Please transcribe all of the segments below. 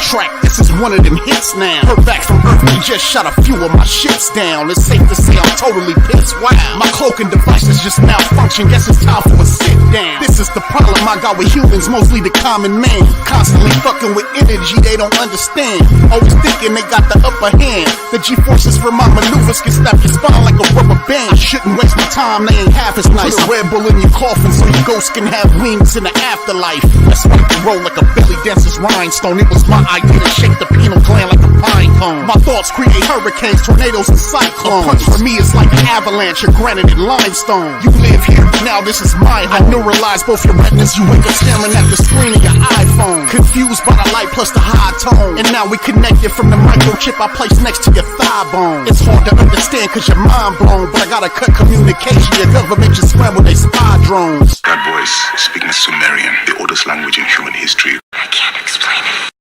track, this is one of them hits now. Heard back from Earth, they just shot a few of my ships down. It's safe to say I'm totally pissed, wow. My cloaking devices just malfunction, guess it's time for a sit down. This is the problem I got with humans, mostly the common man. Constantly fucking with energy they don't understand. Always thinking they got the upper hand. The G-forces from my maneuvers can snap your spine like a rubber band. I shouldn't waste my time, they ain't half as nice. Put a Red Bull in your coffin so your ghost can have wings in the afterlife. Let's rock and roll like a belly dancer's rhinestone. It was my idea to shake the pineal gland like a pine cone. My thoughts create hurricanes, tornadoes, and cyclones. A punch for me is like an avalanche of granite and limestone. You live here, now this is my home. I neuralize both your retinas, you wake up staring at the screen of your iPhone. Confused by the light plus the high tone. And now we connected from the microchip I placed next to your thigh bone. It's hard to understand cause you're mind blown, but I gotta cut communication. Your government just scramble they spy drones. That voice speaking Sumerian, the oldest language in human history. I can't explain it.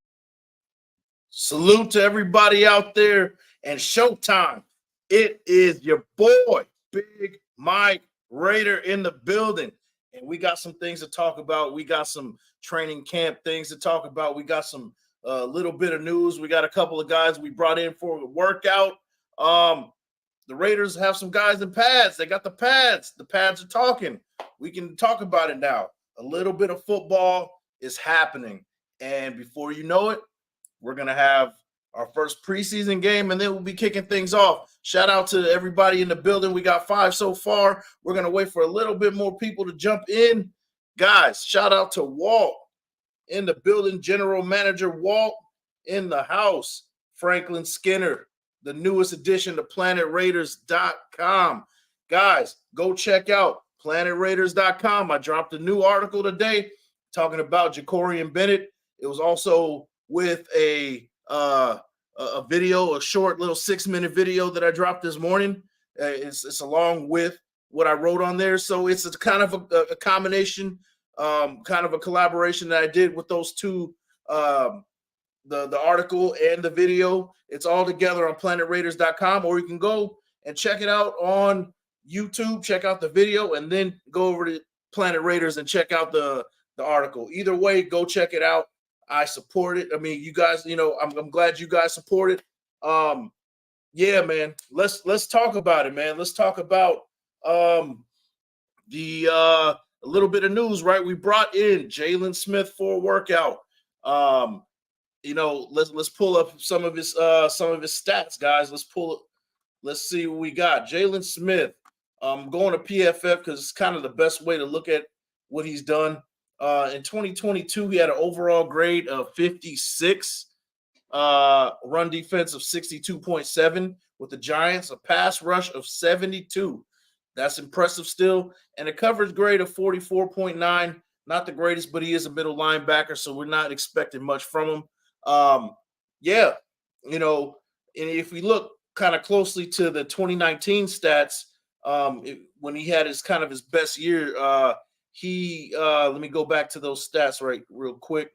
Salute to everybody out there and showtime. It is your boy, Big Mike Raider in the building. And we got some things to talk about. We got some training camp things to talk about. We got some little bit of news. We got a couple of guys we brought in for a workout. The Raiders have some guys in pads. They got the pads. The pads are talking. We can talk about it now. A little bit of football is happening. And before you know it, we're going to have our first preseason game, and then we'll be kicking things off. Shout out to everybody in the building. We got 5 so far. We're going to wait for a little bit more people to jump in. Guys, shout out to Walt in the building. General Manager Walt in the house. Franklin Skinner, the newest addition to PlanetRaiders.com. Guys, go check out PlanetRaiders.com. I dropped a new article today talking about Jacorian Bennett. It was also with a video, a short little 6-minute video that I dropped this morning. It's along with what I wrote on there. So it's a kind of a combination, kind of a collaboration that I did with those two, the article and the video. It's all together on PlanetRaiders.com, or you can go and check it out on YouTube, check out the video, and then go over to Planet Raiders and check out the article. Either way, go check it out. I support it. I mean, you guys, I'm glad you guys support it. Yeah, man. Let's talk about it, man. Let's talk about a little bit of news, right? We brought in Jalen Smith for a workout. Let's pull up some of his stats, guys. Let's see what we got. Jalen Smith. I'm going to PFF because it's kind of the best way to look at what he's done. In 2022, he had an overall grade of 56, run defense of 62.7 with the Giants, a pass rush of 72. That's impressive still. And a coverage grade of 44.9. Not the greatest, but he is a middle linebacker, so we're not expecting much from him. And if we look kind of closely to the 2019 stats, when he had his best year, let me go back to those stats real quick.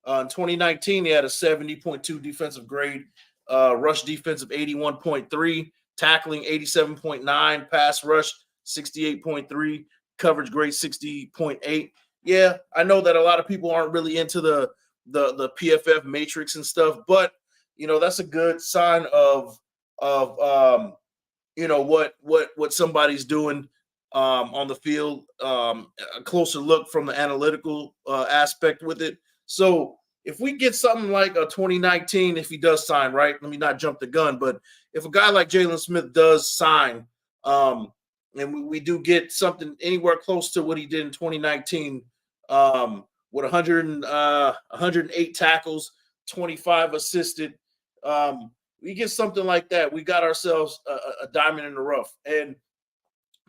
In 2019, he had a 70.2 defensive grade, rush defense of 81.3, tackling 87.9, pass rush 68.3, coverage grade 60.8. Yeah, I know that a lot of people aren't really into the PFF matrix and stuff, but that's a good sign of what somebody's doing on the field, a closer look from the analytical aspect with it. So if we get something like a 2019, if he does sign, right? Let me not jump the gun, but if a guy like Jalen Smith does sign, and we do get something anywhere close to what he did in 2019, with 108 tackles, 25 assisted, we get something like that, we got ourselves a diamond in the rough. And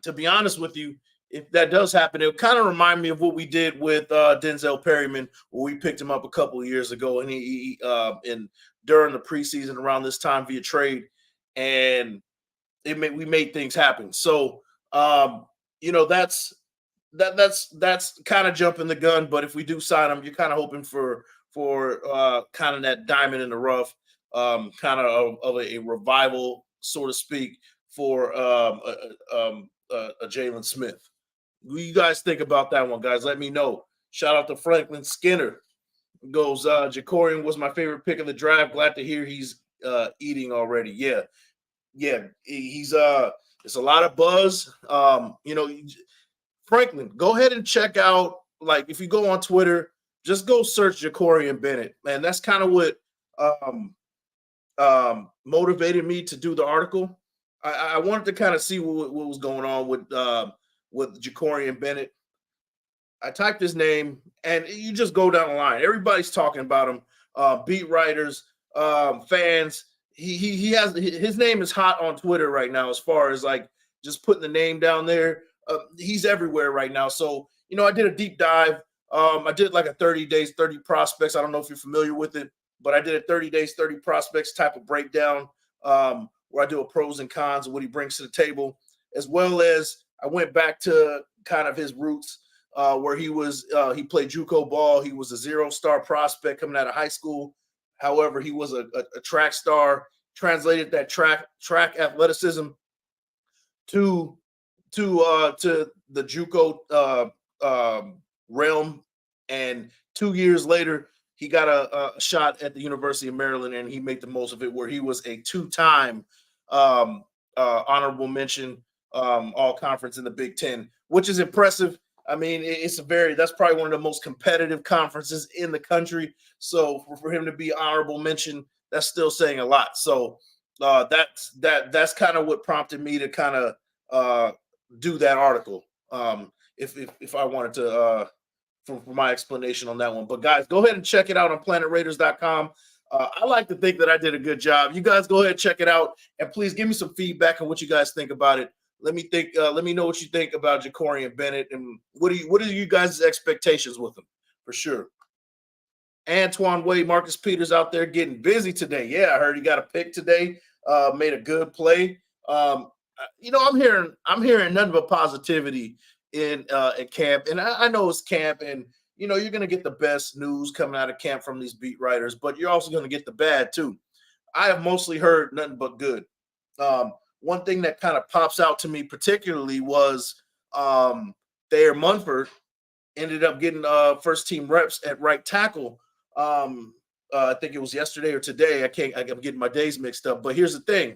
to be honest with you, if that does happen, it'll kind of remind me of what we did with Denzel Perryman, where we picked him up a couple of years ago, and he during the preseason around this time via trade, and we made things happen. So that's kind of jumping the gun. But if we do sign him, you're kind of hoping for kind of that diamond in the rough, kind of a revival, so to speak, for a Jalen Smith. What do you guys think about that one, guys? Let me know. Shout out to Franklin Skinner. Goes, Jacorian was my favorite pick of the draft. Glad to hear he's eating already. Yeah. He's it's a lot of buzz. Franklin, go ahead and check out, like, if you go on Twitter, just go search Jacorian Bennett. Man, that's kind of what motivated me to do the article. I wanted to kind of see what was going on with Jacorian Bennett. I typed his name, and you just go down the line. Everybody's talking about him. Beat writers, fans. He has his name is hot on Twitter right now. As far as like just putting the name down there, he's everywhere right now. So I did a deep dive. I did like a 30 days, 30 prospects. I don't know if you're familiar with it, but I did a 30 days, 30 prospects type of breakdown where I do a pros and cons of what he brings to the table, as well as I went back to kind of his roots. Where he played JUCO ball. He was a 0-star prospect coming out of high school. However, he was a track star, translated that track athleticism to the JUCO realm. And 2 years later, he got a shot at the University of Maryland, and he made the most of it, where he was a 2-time honorable mention all conference in the Big Ten, which is impressive. I mean, that's probably one of the most competitive conferences in the country. So for him to be honorable mention, that's still saying a lot. So that's kind of what prompted me to kind of do that article. If I wanted to, for my explanation on that one. But guys, go ahead and check it out on PlanetRaiders.com. I like to think that I did a good job. You guys go ahead and check it out, and please give me some feedback on what you guys think about it. Let me know what you think about Jacorian Bennett, and what are you guys' expectations with him, for sure. Antoine Wade, Marcus Peters out there getting busy today. Yeah, I heard he got a pick today. Made a good play. I'm hearing nothing but positivity in at camp, and I know it's camp, and you're gonna get the best news coming out of camp from these beat writers, but you're also gonna get the bad too. I have mostly heard nothing but good. One thing that kind of pops out to me particularly was Thayer Munford ended up getting first team reps at right tackle. I think it was yesterday or today. I'm getting my days mixed up. But here's the thing.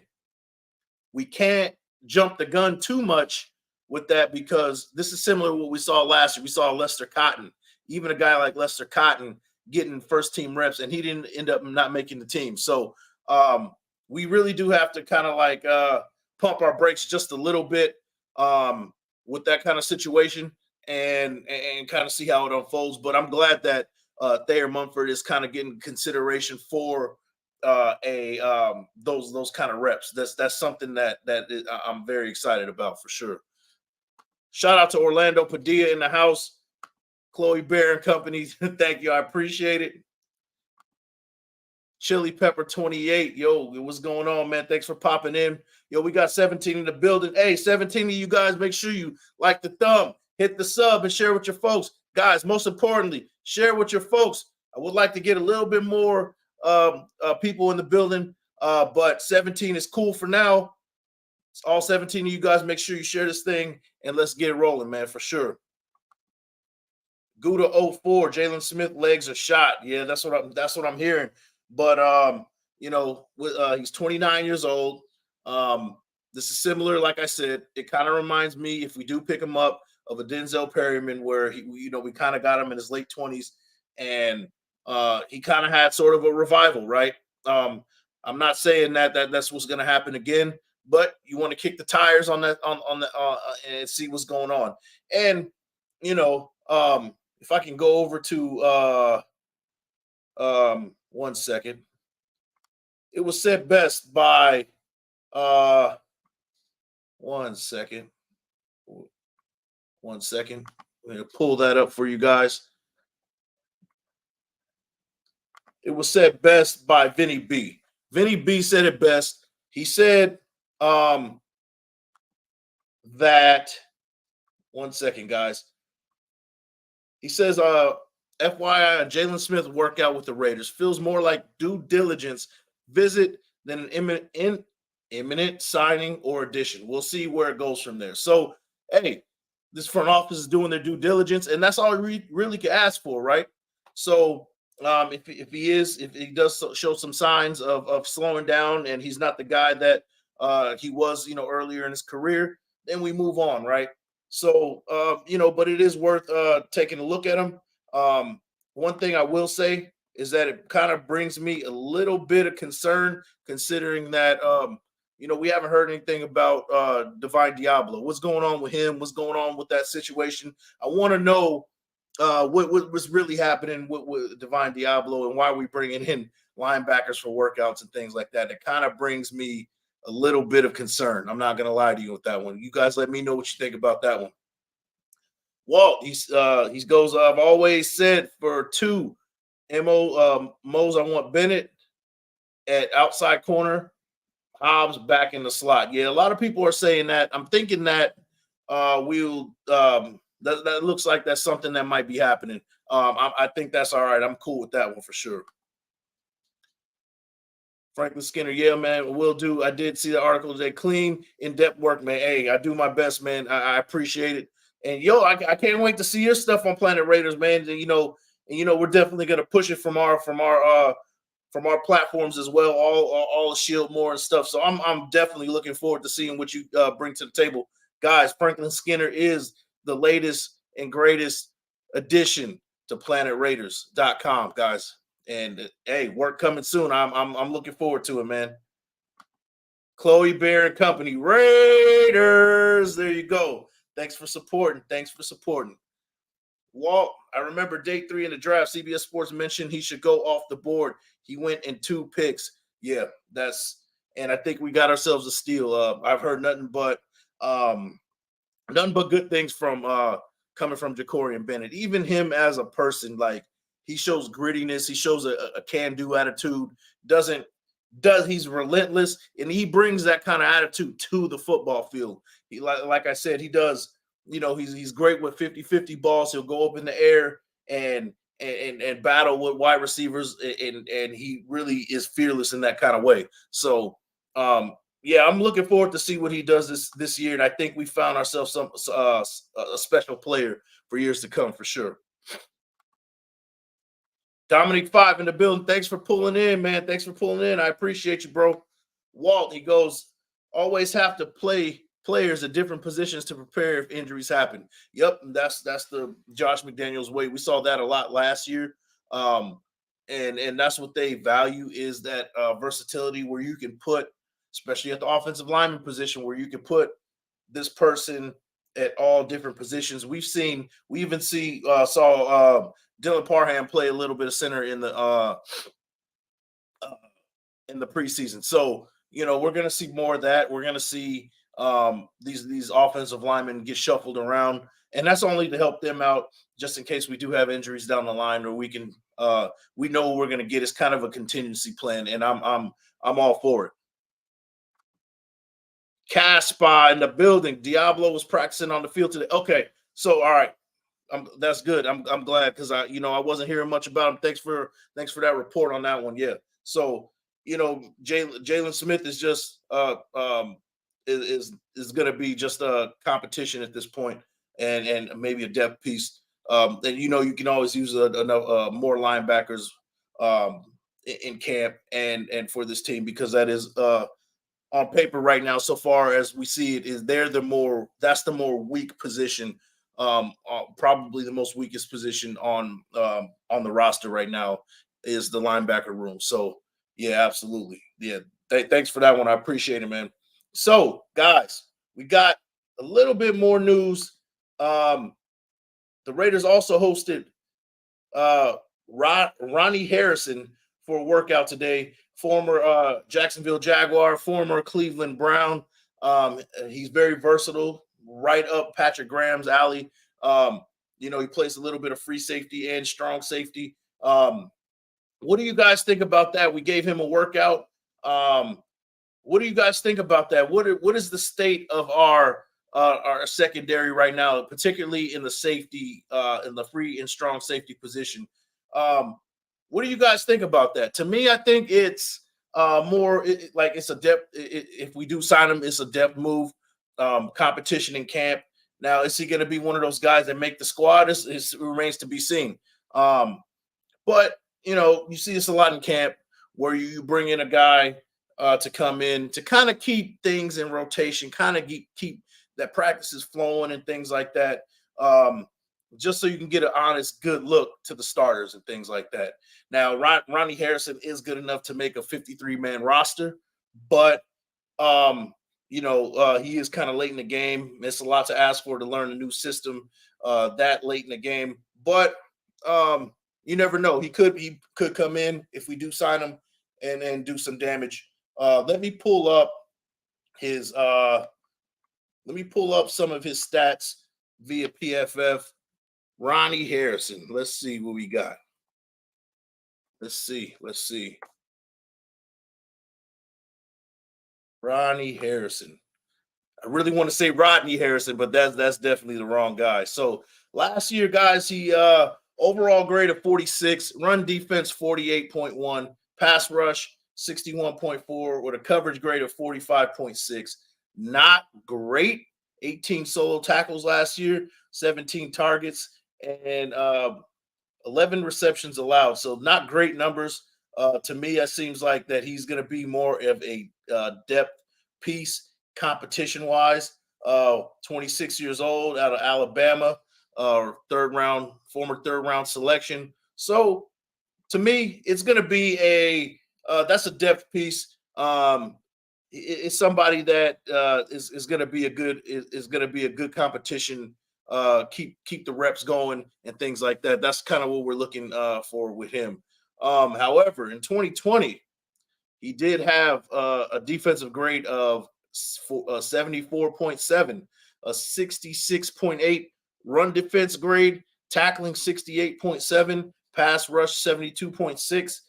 We can't jump the gun too much with that, because this is similar to what we saw last year. We saw Lester Cotton, even a guy like Lester Cotton getting first team reps, and he didn't end up not making the team. So we really do have to kind of like pump our brakes just a little bit with that kind of situation, and kind of see how it unfolds. But I'm glad that Thayer Munford is kind of getting consideration for those kind of reps. That's something that I'm very excited about, for sure. Shout out to Orlando Padilla in the house, Chloe Bear and company. Thank you, I appreciate it. Chili Pepper 28. Yo, what's going on, man? Thanks for popping in. Yo, we got 17 in the building. Hey, 17 of you guys, make sure you like the thumb, hit the sub, and share with your folks. Guys, most importantly, share with your folks. I would like to get a little bit more people in the building, but 17 is cool for now. It's all 17 of you guys, make sure you share this thing, and let's get it rolling, man, for sure. Gouda 04, Jalen Smith legs are shot. Yeah, that's what I'm hearing. But he's 29 years old. This is similar, like I said. It kind of reminds me, if we do pick him up, of a Denzel Perryman, where we kind of got him in his late 20s, and he kind of had sort of a revival, right? I'm not saying that's what's going to happen again, but you want to kick the tires on that and see what's going on. And if I can go over to 1 second. It was said best by 1 second. 1 second. I'm going to pull that up for you guys. It was said best by Vinny B. Vinny B said it best. He said that, 1 second, guys. He says, FYI, Jalen Smith workout with the Raiders feels more like due diligence visit than an imminent signing or addition. We'll see where it goes from there. So, hey, this front office is doing their due diligence, and that's all we really can ask for, right? So If he does show some signs of slowing down, and he's not the guy that he was, earlier in his career, then we move on, right? So, but it is worth taking a look at him. One thing I will say is that it kind of brings me a little bit of concern, considering that we haven't heard anything about Divine Diablo. What's going on with him? What's going on with that situation? I want to know what was really happening with Divine Diablo, and why are we bringing in linebackers for workouts and things like that. It kind of brings me a little bit of concern. I'm not going to lie to you with that one. You guys let me know what you think about that one. Walt, he goes, I've always said for two Mo's, I want Bennett at outside corner, Hobbs back in the slot. Yeah, a lot of people are saying that. I'm thinking that we'll that looks like that's something that might be happening. I think that's all right. I'm cool with that one for sure. Franklin Skinner, yeah, man, will do. I did see the article today. Clean, in-depth work, man. Hey, I do my best, man. I appreciate it. And I can't wait to see your stuff on Planet Raiders, man. We're definitely gonna push it from our platforms as well, all the Shield more and stuff. So I'm definitely looking forward to seeing what you bring to the table, guys. Franklin Skinner is the latest and greatest addition to PlanetRaiders.com, guys. And hey, work coming soon. I'm looking forward to it, man. Chloe Bear and Company, Raiders. There you go. Thanks for supporting. Walt, I remember day 3 in the draft. CBS Sports mentioned he should go off the board. He went in 2 picks. Yeah, and I think we got ourselves a steal. I've heard nothing but good things from coming from Jacorian Bennett. Even him as a person, like, he shows grittiness. He shows a can-do attitude. He's relentless, and he brings that kind of attitude to the football field. He, like I said, he does. He's great with 50-50 balls. He'll go up in the air and battle with wide receivers, and he really is fearless in that kind of way. So, yeah, I'm looking forward to see what he does this year, and I think we found ourselves a special player for years to come for sure. Dominic 5 in the building. Thanks for pulling in, man. Thanks for pulling in. I appreciate you, bro. Walt, he goes, always have to play players at different positions to prepare if injuries happen. Yep, that's the Josh McDaniels way. We saw that a lot last year. And that's what they value, is that versatility, where you can put, especially at the offensive lineman position, where you can put this person at all different positions. We even saw Dylan Parham play a little bit of center in the preseason. So, we're going to see more of that. We're going to see these offensive linemen get shuffled around, and that's only to help them out, just in case we do have injuries down the line, or we know what we're going to get. It's kind of a contingency plan, and I'm all for it. Caspa in the building. Diablo was practicing on the field today. Okay, so all right, that's good. I'm glad, because I wasn't hearing much about him. Thanks for that report on that one. Yeah. So Jalen Smith is just is going to be just a competition at this point, and maybe a depth piece. And you can always use more linebackers in camp and for this team, because that is on paper right now, so far as we see it, is that's the more weak position, probably the most weakest position on the roster right now is the linebacker room. So yeah, absolutely. Yeah. Thanks for that one. I appreciate it, man. So, guys, we got a little bit more news. The Raiders also hosted Ronnie Harrison for a workout today, former Jacksonville Jaguar, former Cleveland Brown. He's very versatile, right up Patrick Graham's alley. He plays a little bit of free safety and strong safety. What do you guys think about that? We gave him a workout. What do you guys think about that? What is the state of our secondary right now, particularly in the safety, in the free and strong safety position? What do you guys think about that? To me, I think it's more like it's a depth. If we do sign him, it's a depth move. Competition in camp. Now, is he going to be one of those guys that make the squad? It remains to be seen. But you see this a lot in camp where you bring in a guy to come in to kind of keep things in rotation, kind of keep that practices flowing and things like that. Just so you can get an honest, good look to the starters and things like that. Now, Ronnie Harrison is good enough to make a 53-man roster, but he is kind of late in the game. It's a lot to ask for to learn a new system that late in the game. But you never know. He could come in if we do sign him and do some damage. Let me pull up some of his stats via PFF. Ronnie Harrison. Let's see what we got. Let's see. Ronnie Harrison. I really want to say Rodney Harrison, but that's definitely the wrong guy. So last year, guys, he overall grade of 46, run defense 48.1, pass rush 61.4 with a coverage grade of 45.6. Not great. 18 solo tackles last year, 17 targets, and 11 receptions allowed. So not great numbers. To me, it seems like that he's going to be more of a depth piece competition-wise. 26 years old, out of Alabama, former third-round selection. So to me, it's going to be that's a depth piece. It's somebody that is going to be a good competition. Keep the reps going and things like that. That's kind of what we're looking for with him. However, in 2020, he did have a defensive grade of 74.7, a 66.8 run defense grade, tackling 68.7, pass rush 72.6,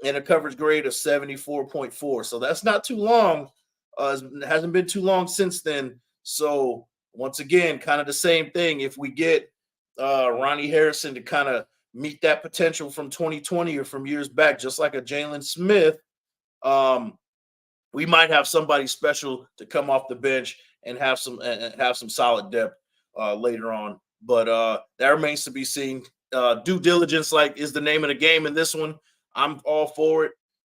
and a coverage grade of 74.4. So that's not too long. It hasn't been too long since then. So once again, kind of the same thing. If we get Ronnie Harrison to kind of meet that potential from 2020 or from years back, just like a Jalen Smith, we might have somebody special to come off the bench and have some solid depth later on. But that remains to be seen. Due diligence, is the name of the game in this one. I'm all for it.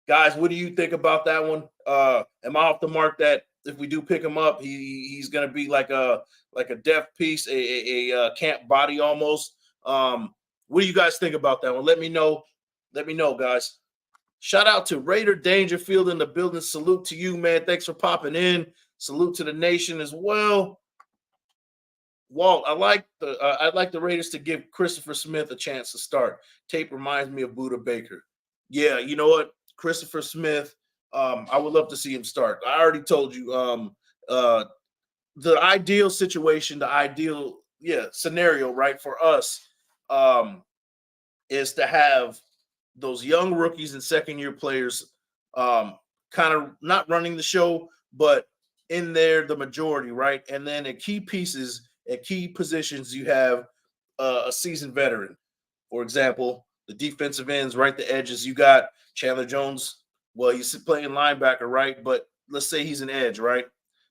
Guys, what do you think about that one? Am I off the mark that if we do pick him up, he's going to be like a depth piece, a camp body almost? What do you guys think about that one? Let me know. Let me know, guys. Shout out to Raider Dangerfield in the building. Salute to you, man. Thanks for popping in. Salute to the nation as well. Walt, I'd like the Raiders to give Christopher Smith a chance to start. Tape reminds me of Buda Baker. Yeah, you know what? Christopher Smith, I would love to see him start. I already told you the ideal situation, the ideal scenario, right, for us is to have those young rookies and second-year players kind of not running the show, but in there the majority, right? And then at key pieces, at key positions, you have a seasoned veteran. For example, the defensive ends, right, the edges, you got Chandler Jones. Well, he's playing linebacker, right? But let's say he's an edge, right?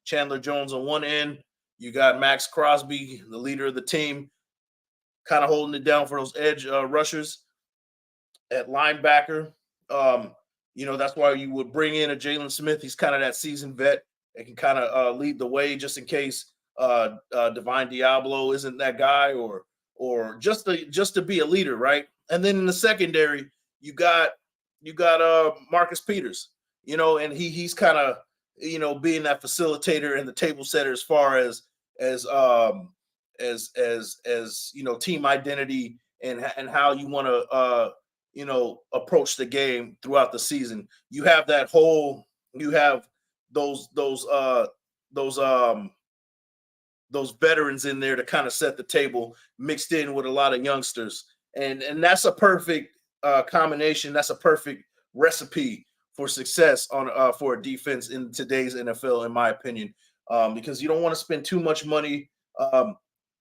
Chandler Jones on one end. You got Max Crosby, the leader of the team, kind of holding it down for those edge rushers. At linebacker, that's why you would bring in a Jalen Smith. He's kind of that seasoned vet that can kind of lead the way just in case Divine Diablo isn't that guy, or just to be a leader, right? And then in the secondary, you got Marcus Peters, and he's kind of being that facilitator and the table setter as far as team identity and how you want to approach the game throughout the season. You have those veterans in there to kind of set the table, mixed in with a lot of youngsters, and that's a perfect combination. That's a perfect recipe for success for a defense in today's NFL, in my opinion, because you don't want to spend too much money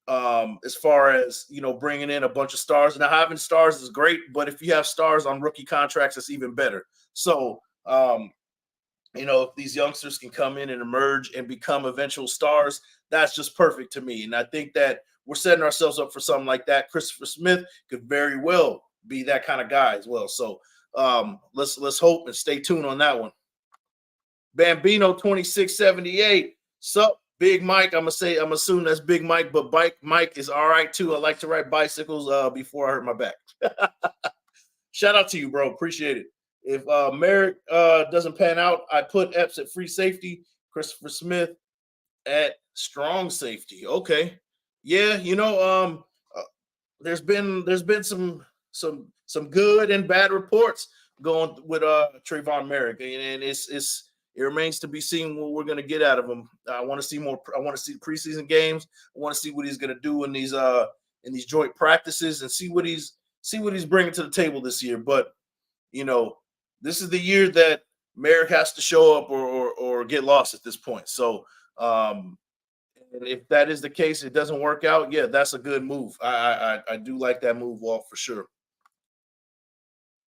as far as bringing in a bunch of stars. Now, having stars is great, but if you have stars on rookie contracts, it's even better. So if these youngsters can come in and emerge and become eventual stars, that's just perfect to me. And I think that we're setting ourselves up for something like that. Christopher Smith could very well be that kind of guy as well. So let's hope and stay tuned on that one. Bambino 2678. Sup, Big Mike. I'm assuming that's Big Mike, but Bike Mike is all right too. I like to ride bicycles before I hurt my back. Shout out to you, bro. Appreciate it. If Merrick doesn't pan out, I put Epps at free safety, Christopher Smith at strong safety. Okay. Yeah, there's been some good and bad reports going with Trayvon Merrick, and it remains to be seen what we're going to get out of him. I want to see more. I want to see preseason games. I want to see what he's going to do in these joint practices and see what he's bringing to the table this year. But this is the year that Merrick has to show up or get lost at this point. So, and if that is the case, it doesn't work out. Yeah, that's a good move. I do like that move, Walt, for sure.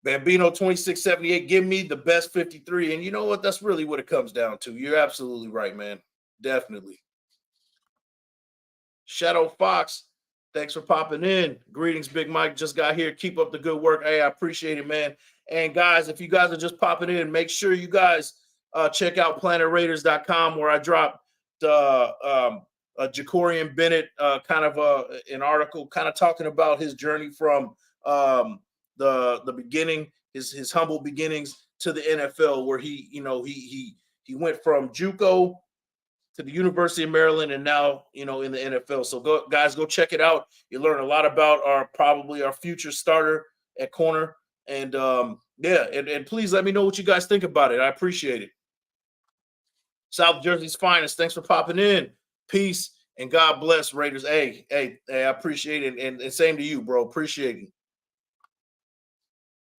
Bambino 2678, give me the best 53. And you know what? That's really what it comes down to. You're absolutely right, man. Definitely. Shadow Fox, thanks for popping in. Greetings, Big Mike. Just got here. Keep up the good work. Hey, I appreciate it, man. And guys, if you guys are just popping in, make sure you guys check out PlanetRaiders.com, where I dropped Jacorian Bennett kind of an article kind of talking about his journey from the beginning, his humble beginnings to the NFL, where he went from JUCO to the University of Maryland and now in the NFL. So go check it out. You learn a lot about probably our future starter at corner. And and please let me know what you guys think about it. I appreciate it. South Jersey's finest, thanks for popping in. Peace and God bless, Raiders. Hey, I appreciate it. And same to you, bro. Appreciate it.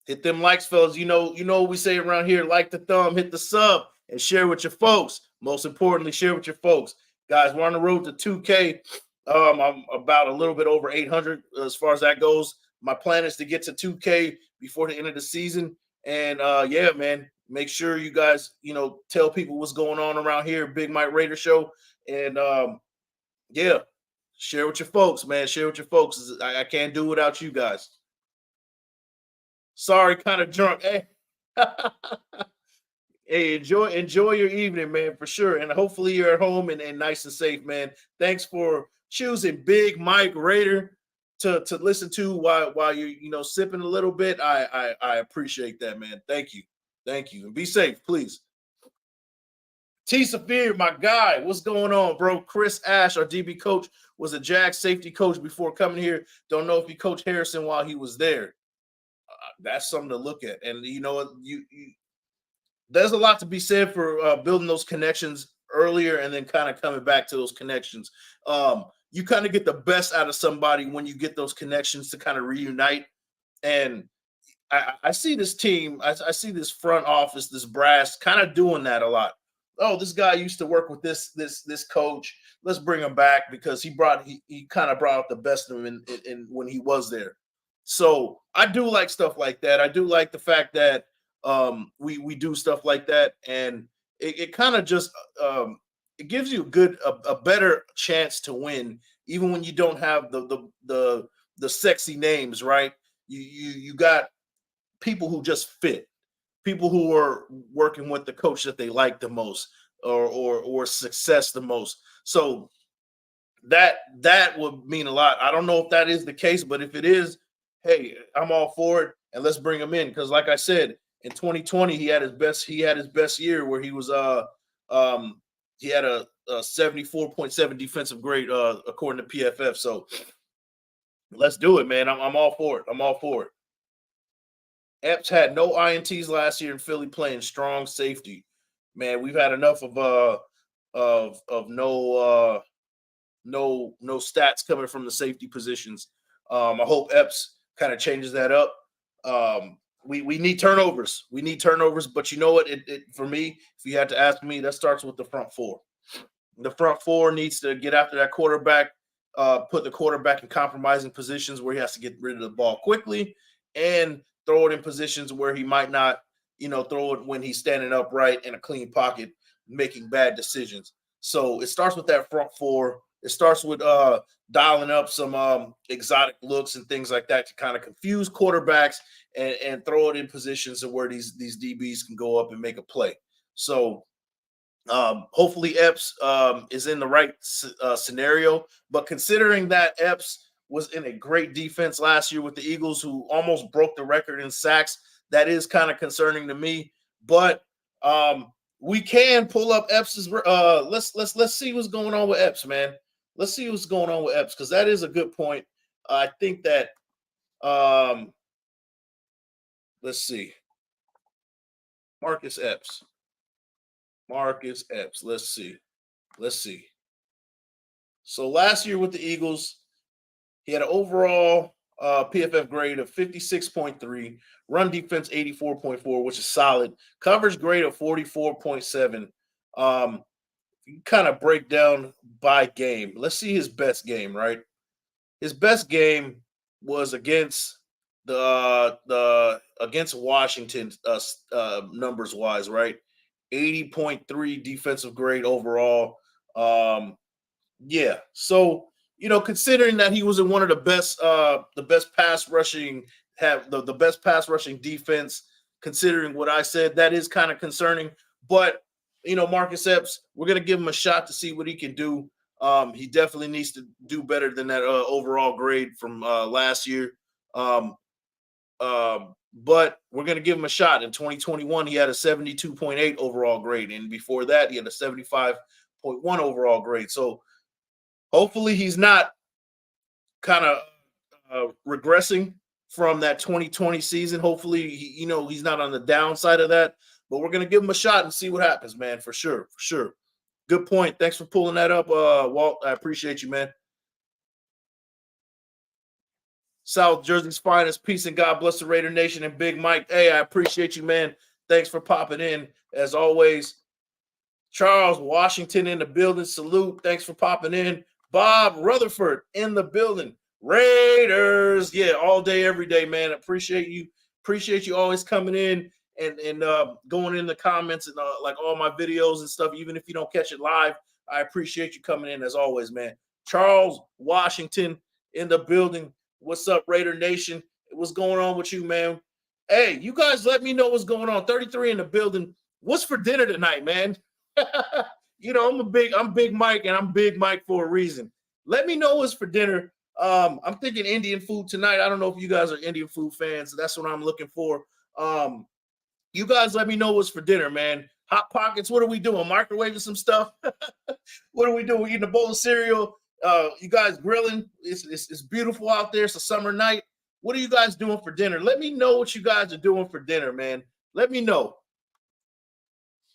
Hit them likes, fellas. You know what we say around here. Like the thumb, hit the sub, and share with your folks. Most importantly, share with your folks. Guys, we're on the road to 2K. I'm about a little bit over 800 as far as that goes. My plan is to get to 2K before the end of the season. And man, make sure you guys, tell people what's going on around here, Big Mike Raider Show. And share with your folks, man. Share with your folks. I can't do without you guys. Sorry, kind of drunk. Hey. Hey, enjoy your evening, man, for sure. And hopefully you're at home and nice and safe, man. Thanks for choosing Big Mike Raider to listen to while you're sipping a little bit. I appreciate that, man. Thank you. And be safe, please. T. Safir, my guy, what's going on, bro? Chris Ash, our DB coach, was a Jag safety coach before coming here. Don't know if he coached Harrison while he was there. That's something to look at. And there's a lot to be said for building those connections earlier and then kind of coming back to those connections. You kind of get the best out of somebody when you get those connections to kind of reunite. And I see this team, I see this front office, this brass kind of doing that a lot. Oh, this guy used to work with this coach. Let's bring him back because he kind of brought out the best of him in when he was there. So I do like stuff like that. I do like the fact that we do stuff like that, and it kind of just it gives you a better chance to win, even when you don't have the sexy names, right? You got people who just fit, people who are working with the coach that they like the most or success the most. So that would mean a lot. I don't know if that is the case, but if it is, hey, I'm all for it, and let's bring him in because, like I said, in 2020 he had his best year where he was he had a 74.7 defensive grade according to PFF. So let's do it, man. I'm all for it. Epps had no INTs last year in Philly playing strong safety. Man, we've had enough of no stats coming from the safety positions. I hope Epps kind of changes that up. We need turnovers. But you know what? For me, if you had to ask me, that starts with the front four. The front four needs to get after that quarterback, put the quarterback in compromising positions where he has to get rid of the ball quickly and throw it in positions where he might not, throw it when he's standing upright in a clean pocket, making bad decisions. So it starts with that front four. It starts with dialing up some exotic looks and things like that to kind of confuse quarterbacks and throw it in positions where these DBs can go up and make a play. So hopefully Epps is in the right scenario. But considering that Epps was in a great defense last year with the Eagles, who almost broke the record in sacks, that is kind of concerning to me. But we can pull up Epps's. Let's see what's going on with Epps, man. Let's see what's going on with Epps, because that is a good point. I think that let's see. Marcus Epps. Let's see. So last year with the Eagles, he had an overall PFF grade of 56.3, run defense 84.4, which is solid. Coverage grade of 44.7. You kind of break down by game. Let's see his best game, right? His best game was against against Washington, numbers wise, right? 80.3 defensive grade overall. Yeah. So, considering that he was in one of the best pass rushing, have the best pass rushing defense, considering what I said, that is kind of concerning. But, Marcus Epps, we're going to give him a shot to see what he can do. He definitely needs to do better than that overall grade from last year. But we're going to give him a shot. In 2021, he had a 72.8 overall grade. And before that, he had a 75.1 overall grade. So hopefully he's not kind of regressing from that 2020 season. Hopefully, he's not on the downside of that. But we're going to give him a shot and see what happens, man, for sure. Good point. Thanks for pulling that up, Walt. I appreciate you, man. South Jersey's finest. Peace and God bless the Raider Nation and Big Mike. Hey, I appreciate you, man. Thanks for popping in, as always. Charles Washington in the building. Salute. Thanks for popping in. Bob Rutherford in the building. Raiders. Yeah, all day, every day, man. Appreciate you. Appreciate you always coming in and going in the comments and like all my videos and stuff, even if you don't catch it live. I appreciate you coming in as always, man. Charles Washington in the building. What's up, Raider Nation? What's going on with you, man? Hey, you guys let me know what's going on. 33 in the building. What's for dinner tonight, man? I'm Big Mike, and I'm Big Mike for a reason. Let me know what's for dinner. I'm thinking Indian food tonight. I don't know if you guys are Indian food fans. That's what I'm looking for. You guys let me know what's for dinner, man. Hot Pockets, what are we doing? Microwaving some stuff? What are we doing? We eating a bowl of cereal? You guys grilling? It's beautiful out there. It's a summer night. What are you guys doing for dinner? Let me know what you guys are doing for dinner, man. Let me know.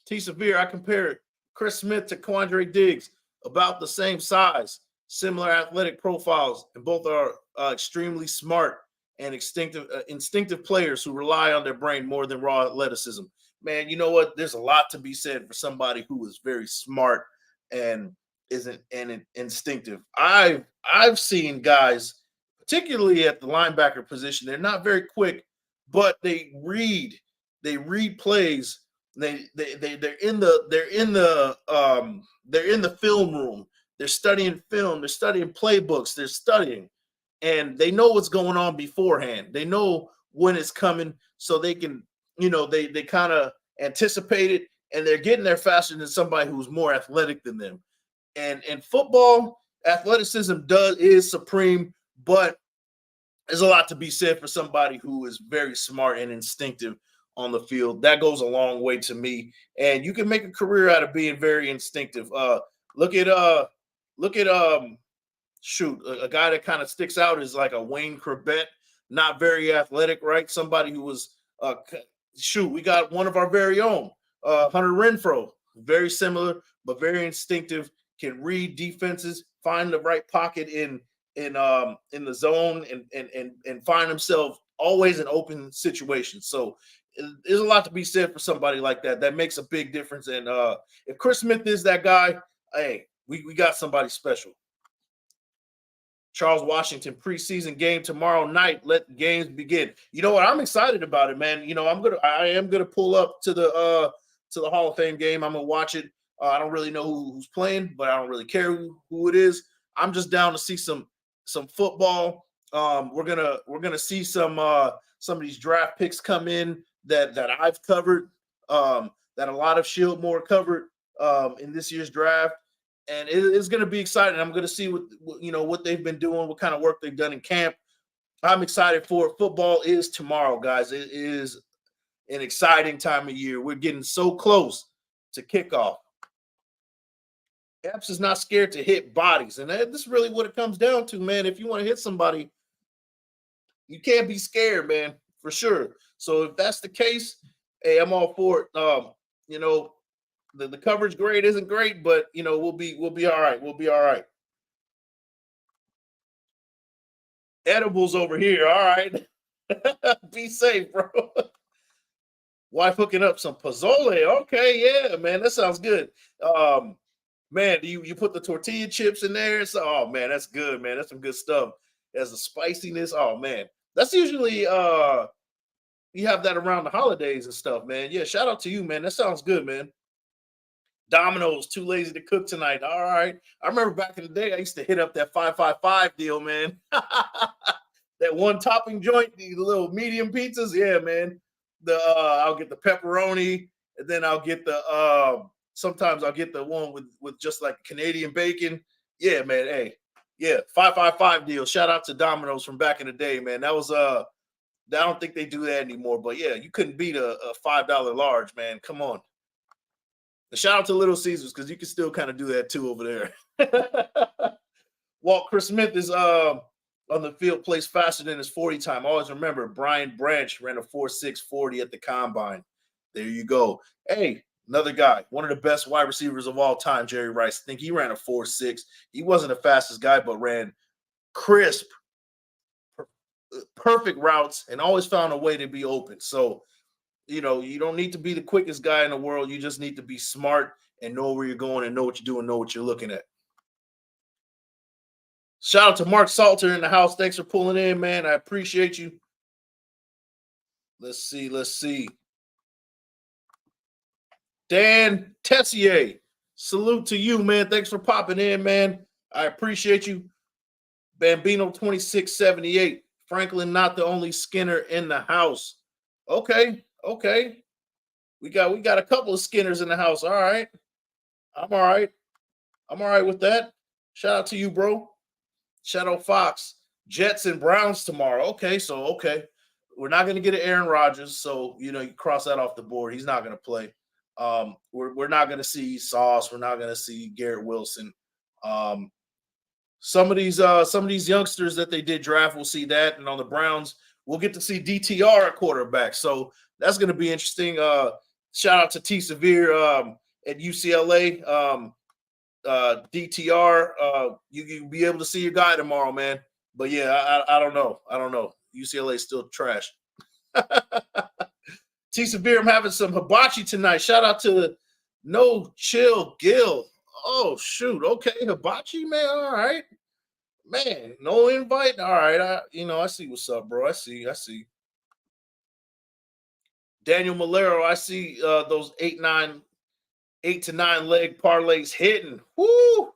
T. Severe, I compare Chris Smith to Quandre Diggs, about the same size, similar athletic profiles, and both are extremely smart and instinctive players who rely on their brain more than raw athleticism. Man, you know what? There's a lot to be said for somebody who is very smart and isn't instinctive. I've seen guys, particularly at the linebacker position, they're not very quick, but they read plays. They're in the film room. They're studying film. They're studying playbooks. They're studying, and they know what's going on beforehand. They know when it's coming, so they can, they kind of anticipate it, and they're getting there faster than somebody who's more athletic than them. And in football, athleticism is supreme, but there's a lot to be said for somebody who is very smart and instinctive on the field. That goes a long way to me. And you can make a career out of being very instinctive. Look at a guy that kind of sticks out is like a Wayne Corbett, not very athletic, right? Somebody who was we got one of our very own, Hunter Renfrow, very similar, but very instinctive, can read defenses, find the right pocket in the zone, and find himself always in open situations. So there's a lot to be said for somebody like that. That makes a big difference. And if Chris Smith is that guy, hey, we got somebody special. Charles Washington preseason game tomorrow night. Let the games begin. You know what? I'm excited about it, man. I am gonna pull up to the Hall of Fame game. I'm gonna watch it. I don't really know who's playing, but I don't really care who it is. I'm just down to see some football. We're gonna see some of these draft picks come in that I've covered, that a lot of Shieldmore covered in this year's draft, and it's gonna be exciting. I'm gonna see what they've been doing, what kind of work they've done in camp. I'm excited for it. Football is tomorrow, guys. It is an exciting time of year. We're getting so close to kickoff. Epps is not scared to hit bodies, and this is really what it comes down to, man. If you want to hit somebody, you can't be scared, man, for sure. So if that's the case, hey, I'm all for it. The coverage grade isn't great, but we'll be all right. We'll be all right. Edibles over here. All right. Be safe, bro. Wife hooking up some pozole. Okay, yeah, man, that sounds good. Man, you put the tortilla chips in there? So, oh man, that's good, man. That's some good stuff. There's a spiciness. Oh man, that's usually you have that around the holidays and stuff, man. Yeah, shout out to you, man. That sounds good, man. Domino's too lazy to cook tonight. All right. I remember back in the day, I used to hit up that 555 deal, man. That one topping joint, the little medium pizzas. Yeah, man. I'll get the pepperoni, and then I'll get the sometimes I'll get the one with just like Canadian bacon. Yeah, man. Hey, yeah, 555 deal. Shout out to Domino's from back in the day, man. That was I don't think they do that anymore, but yeah, you couldn't beat a $5 large, man. Come on. Shout out to Little Caesars, because you can still kind of do that too over there. Walt Chris Smith is on the field, plays faster than his 40 time. Always remember, Brian Branch ran a 4.6 40 at the combine. There you go. Hey, another guy, one of the best wide receivers of all time, Jerry Rice. I think he ran a 4.6. He wasn't the fastest guy, but ran crisp, perfect routes, and always found a way to be open. So, you don't need to be the quickest guy in the world. You just need to be smart and know where you're going and know what you're doing, know what you're looking at. Shout out to Mark Salter in the house. Thanks for pulling in, man. I appreciate you. Let's see. Dan Tessier, salute to you, man. Thanks for popping in, man. I appreciate you. Bambino 2678. Franklin, not the only Skinner in the house. Okay. We got a couple of Skinners in the house. All right. I'm all right with that. Shout out to you, bro. Shadow Fox. Jets and Browns tomorrow. Okay. We're not going to get an Aaron Rodgers, so you cross that off the board. He's not going to play. We're not going to see Sauce. We're not going to see Garrett Wilson. Some of these youngsters that they did draft, we'll see that. And on the Browns, we'll get to see DTR at quarterback. So that's going to be interesting. Shout out to T. Severe at UCLA. DTR, you'll be able to see your guy tomorrow, man. But yeah, I don't know. UCLA is still trash. T. Severe, I'm having some hibachi tonight. Shout out to No Chill Gill. Oh, shoot. Okay, hibachi, man. All right. Man, no invite. All right. I see what's up, bro. I see. Daniel Malero, I see those 8 to 9 leg parlays hitting. Woo!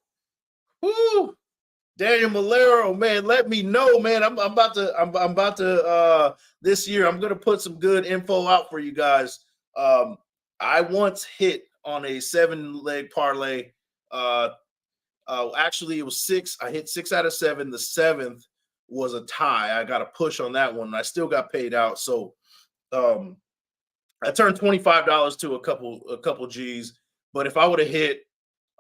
Daniel Malero, man, let me know, man. I'm about to this year, I'm gonna put some good info out for you guys. I once hit on a 7-leg parlay. Actually, it was 6. I hit 6 out of 7. The 7th was a tie. I got a push on that one. I still got paid out. So I turned $25 to a couple G's. But if I would have hit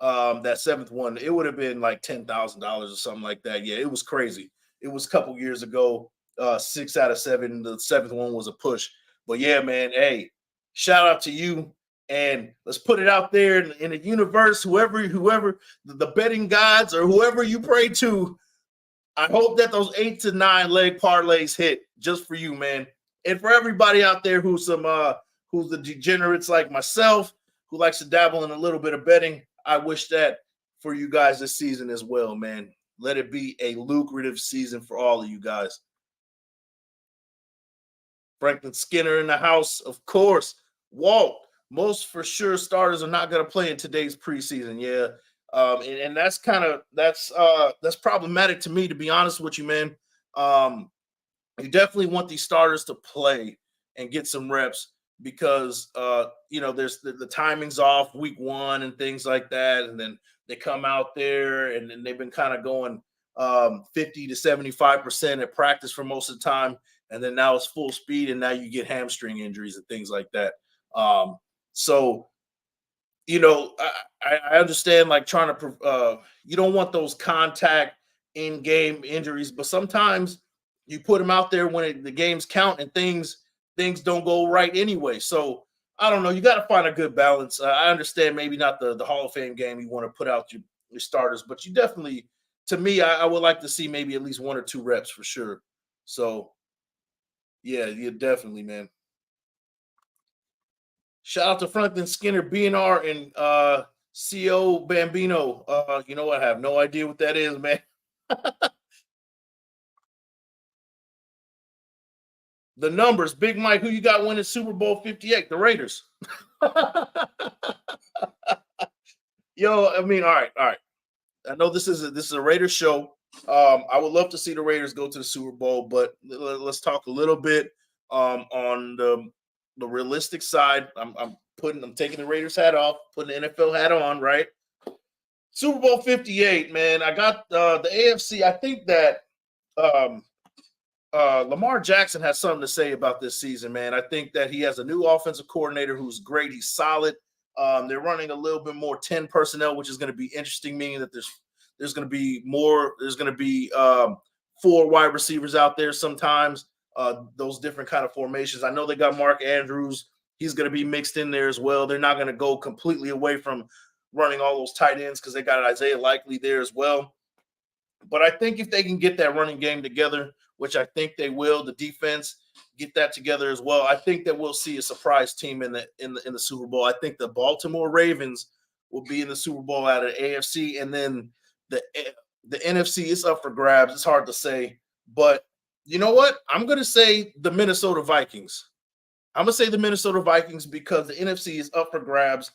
that 7th one, it would have been like $10,000 or something like that. Yeah, it was crazy. It was a couple years ago. 6 out of 7. The 7th one was a push. But yeah, man, hey, shout out to you. And let's put it out there in the universe, whoever the betting gods or whoever you pray to, I hope that those 8 to 9 leg parlays hit just for you, man. And for everybody out there who's the degenerates like myself, who likes to dabble in a little bit of betting, I wish that for you guys this season as well, man. Let it be a lucrative season for all of you guys. Franklin Skinner in the house, of course. Walt, most for sure starters are not going to play in today's preseason. Yeah, And that's problematic to me, to be honest with you, man. You definitely want these starters to play and get some reps because there's the timing's off week one and things like that, and then they come out there and then they've been kind of going 50 to 75% at practice for most of the time, and then now it's full speed, and now you get hamstring injuries and things like that. So I understand, like, trying to you don't want those contact in-game injuries, but sometimes you put them out there when the games count and things don't go right anyway. So I don't know. You got to find a good balance. I understand maybe not the Hall of Fame game you want to put out your starters, but you definitely, to me, I would like to see maybe at least 1 or 2 reps for sure. So yeah, definitely, man. Shout out to Franklin Skinner, BNR, and CO Bambino. You know what? I have no idea what that is, man. The numbers, Big Mike, who you got winning Super Bowl 58? The Raiders. Yo, I mean, all right. I know this is a Raiders show. I would love to see the Raiders go to the Super Bowl, but let's talk a little bit on the realistic side. I'm taking the Raiders hat off, putting the NFL hat on, right? Super Bowl 58, man. I got the AFC. I think that Lamar Jackson has something to say about this season, man. I think that he has a new offensive coordinator who's great. He's solid. They're running a little bit more 10 personnel, which is going to be interesting, meaning that there's going to be more. There's going to be 4 wide receivers out there sometimes. Those different kind of formations. I know they got Mark Andrews. He's going to be mixed in there as well. They're not going to go completely away from running all those tight ends because they got Isaiah Likely there as well. But I think if they can get that running game together, which I think they will, the defense get that together as well, I think that we'll see a surprise team in the Super Bowl. I think the Baltimore Ravens will be in the Super Bowl out of AFC, and then the NFC is up for grabs. It's hard to say, but you know what? I'm going to say the Minnesota Vikings. I'm going to say the Minnesota Vikings because the NFC is up for grabs.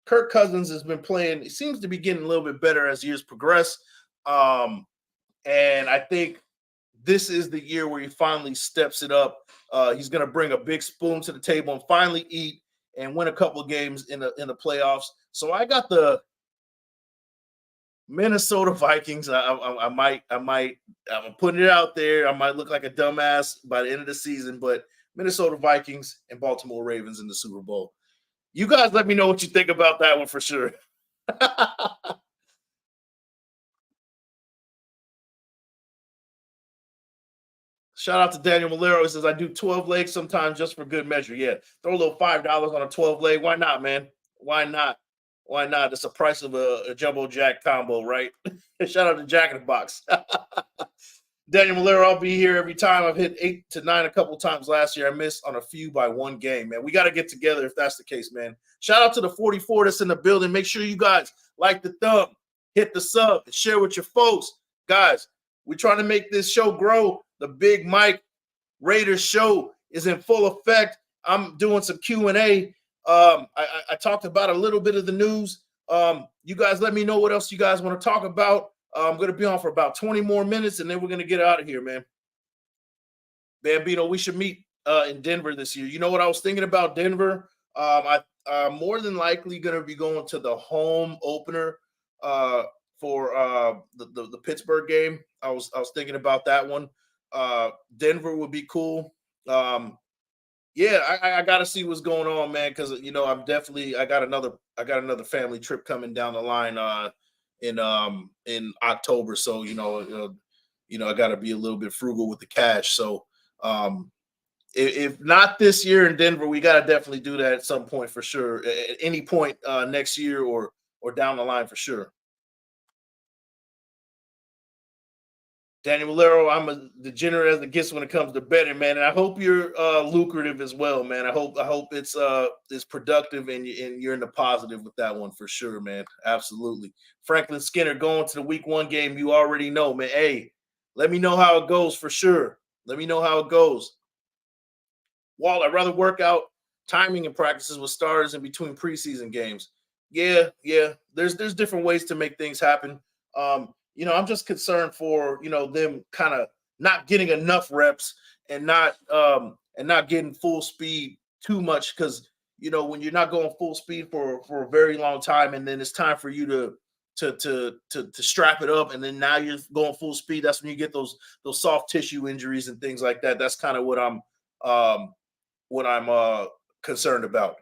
Kirk Cousins has been playing. He seems to be getting a little bit better as years progress. And I think this is the year where he finally steps it up. He's going to bring a big spoon to the table and finally eat and win a couple of games in the playoffs. So I got the Minnesota Vikings. I'm putting it out there. I might look like a dumbass by the end of the season, but Minnesota Vikings and Baltimore Ravens in the Super Bowl. You guys let me know what you think about that one for sure. Shout out to Daniel Malero. He says, I do 12 legs sometimes just for good measure. Yeah, throw a little $5 on a 12 leg. Why not, man? Why not? Why not? It's the price of a jumbo jack combo, right? Shout out to Jack in the Box. Daniel Malero, I'll be here every time. I've hit 8 to 9 a couple times last year. I missed on a few by 1 game, man. We got to get together if that's the case, man. Shout out to the 44 that's in the building. Make sure you guys like the thumb, hit the sub, and share with your folks. Guys, we're trying to make this show grow. The Big Mike Raider show is in full effect. I'm doing some Q&A. I talked about a little bit of the news. You guys let me know what else you guys want to talk about. I'm going to be on for about 20 more minutes, and then we're going to get out of here, man. Bambino, we should meet in Denver this year. You know what I was thinking about Denver? I'm more than likely going to be going to the home opener for the Pittsburgh game. I was thinking about that one. Denver would be cool. Yeah, I got to see what's going on, man, because I got another family trip coming down the line in October. So I got to be a little bit frugal with the cash. So if not this year in Denver, we got to definitely do that at some point for sure. At any point next year or down the line for sure. Daniel Valero, I'm a degenerate as it gets when it comes to betting, man. And I hope you're lucrative as well, man. I hope it's productive and you're in the positive with that one for sure, man. Absolutely. Franklin Skinner going to the week 1 game. You already know, man. Hey, let me know how it goes for sure. Let me know how it goes. Walt, I'd rather work out timing and practices with starters in between preseason games. Yeah, yeah. There's different ways to make things happen. I'm just concerned for them kind of not getting enough reps and not getting full speed too much because when you're not going full speed for a very long time and then it's time for you to strap it up and then now you're going full speed. That's when you get those soft tissue injuries and things like that. That's kind of um what I'm concerned about.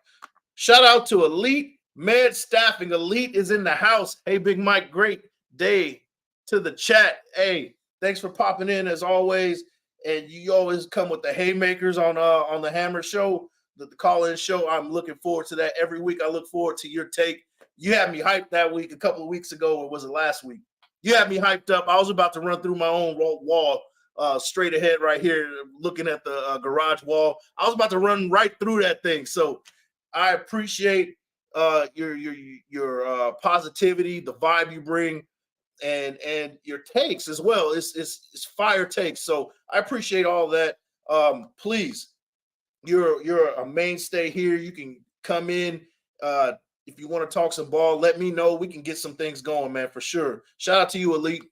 Shout out to Elite Med Staffing. Elite is in the house. Hey, Big Mike, great day to the chat. Hey, thanks for popping in as always. And you always come with the haymakers on the Hammer Show, the call-in show. I'm looking forward to that every week. I look forward to your take. You had me hyped that week a couple of weeks ago, or was it last week? You had me hyped up. I was about to run through my own wall straight ahead right here, looking at the garage wall. I was about to run right through that thing. So I appreciate your positivity, the vibe you bring, and your takes as well. It's fire takes. So I appreciate all that. Please, you're a mainstay here. You can come in. If you want to talk some ball, let me know. We can get some things going, man, for sure. Shout out to you, Elite.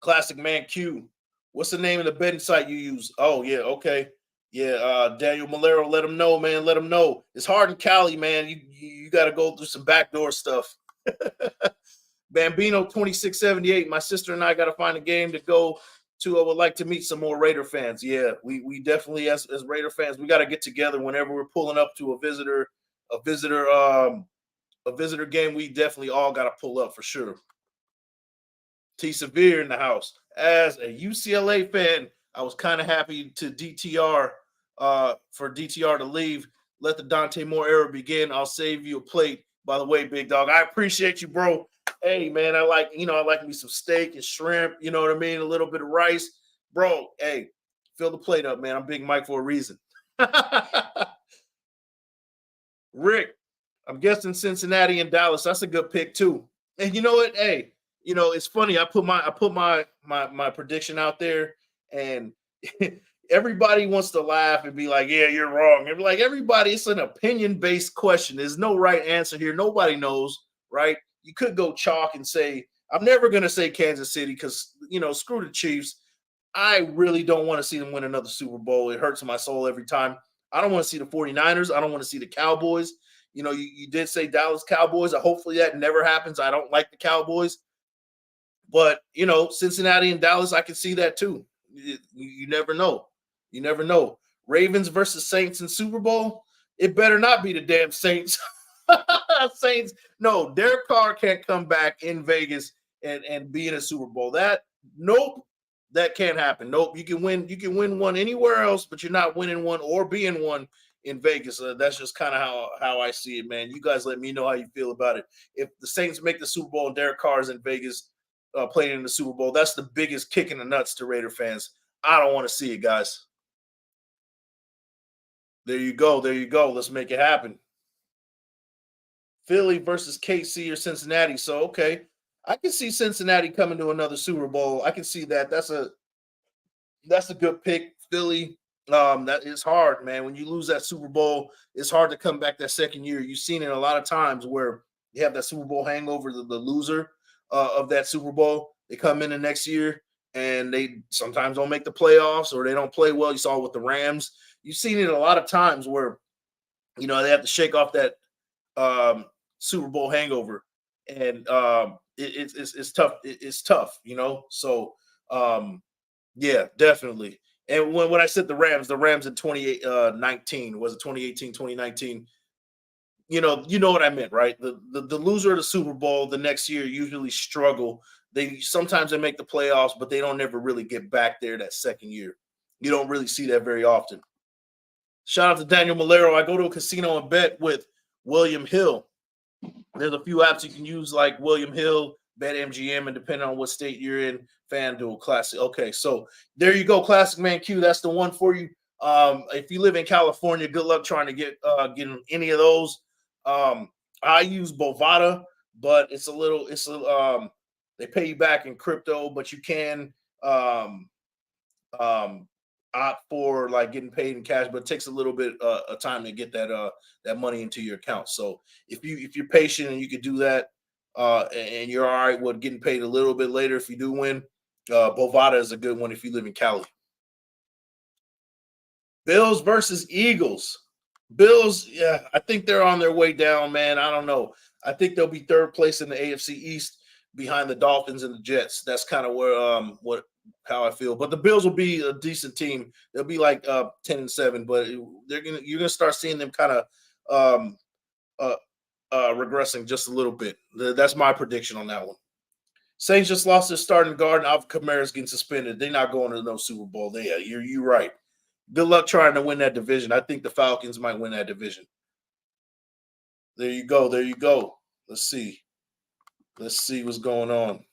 Classic Man Q. What's the name of the betting site you use? Oh, yeah, okay. Yeah, Daniel Malero, let him know, man. Let him know. It's hard in Cali, man. You got to go through some backdoor stuff. Bambino 2678. My sister and I got to find a game to go to. I would like to meet some more Raider fans. Yeah, we definitely as Raider fans, we got to get together whenever we're pulling up to a visitor game. We definitely all got to pull up for sure. T Severe in the house. As a UCLA fan, I was kind of happy to DTR for DTR to leave. Let the Dante Moore era begin. I'll save you a plate. By the way, big dog, I appreciate you, bro. Hey, man, I like me some steak and shrimp. You know what I mean? A little bit of rice, bro. Hey, fill the plate up, man. I'm Big Mike for a reason. Rick, I'm guessing Cincinnati and Dallas. That's a good pick too. And you know what? Hey, it's funny. I put my prediction out there, and everybody wants to laugh and be like, "Yeah, you're wrong." And like everybody, it's an opinion-based question. There's no right answer here. Nobody knows, right? You could go chalk and say, "I'm never going to say Kansas City because screw the Chiefs." I really don't want to see them win another Super Bowl. It hurts my soul every time. I don't want to see the 49ers. I don't want to see the Cowboys. You did say Dallas Cowboys. Hopefully that never happens. I don't like the Cowboys. But, Cincinnati and Dallas, I can see that too. You never know. You never know. Ravens versus Saints in Super Bowl. It better not be the damn Saints. Saints. No, Derek Carr can't come back in Vegas and be in a Super Bowl. Nope. That can't happen. Nope. You can win one anywhere else, but you're not winning one or being one in Vegas. That's just kind of how I see it, man. You guys let me know how you feel about it. If the Saints make the Super Bowl and Derek Carr is in Vegas playing in the Super Bowl, that's the biggest kick in the nuts to Raider fans. I don't want to see it, guys. There you go. There you go. Let's make it happen. Philly versus KC or Cincinnati. So, okay. I can see Cincinnati coming to another Super Bowl. I can see that. That's a good pick. Philly. That is hard, man. When you lose that Super Bowl, it's hard to come back that second year. You've seen it a lot of times where you have that Super Bowl hangover, the loser of that Super Bowl. They come in the next year and they sometimes don't make the playoffs or they don't play well. You saw it with the Rams. You've seen it a lot of times where, they have to shake off that Super Bowl hangover. And it's tough. It's tough, So, yeah, definitely. And when I said the Rams in 2019, was it 2018, 2019? You know what I meant, right? The loser of the Super Bowl the next year usually struggle. Sometimes they make the playoffs, but they don't ever really get back there that second year. You don't really see that very often. Shout out to Daniel Malero. I go to a casino and bet with William Hill. There's a few apps you can use like William Hill, BetMGM, and depending on what state you're in, FanDuel Classic. Okay, so there you go, Classic Man Q. That's the one for you. If you live in California, good luck trying to get any of those. I use Bovada, but they pay you back in crypto, but you can opt for like getting paid in cash, but it takes a little bit of time to get that money into your account. So if you're patient and you could do that, and you're all right with getting paid a little bit later if you do win, Bovada is a good one if you live in Cali. Bills versus Eagles. Bills, yeah, I think they're on their way down, man. I don't know. I think they'll be third place in the AFC East behind the Dolphins and the Jets. That's kind of where how I feel. But the Bills will be a decent team. They'll be like 10-7, but you're gonna start seeing them kind of regressing just a little bit. That's my prediction on that one. Saints just lost their starting guard, and Alvin Kamara's getting suspended. They're not going to no Super Bowl. You're right. Good luck trying to win that division. I think the Falcons might win that division. There you go. There you go. Let's see. Let's see what's going on.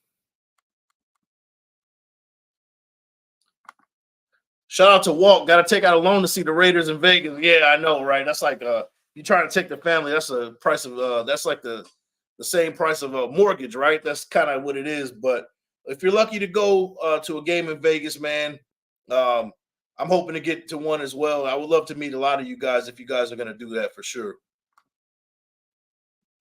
Shout out to Walt. Got to take out a loan to see the Raiders in Vegas. Yeah, I know, right? That's like you trying to take the family. That's a price of that's like the same price of a mortgage, right? That's kind of what it is. But if you're lucky to go to a game in Vegas, man, I'm hoping to get to one as well. I would love to meet a lot of you guys if you guys are going to do that for sure.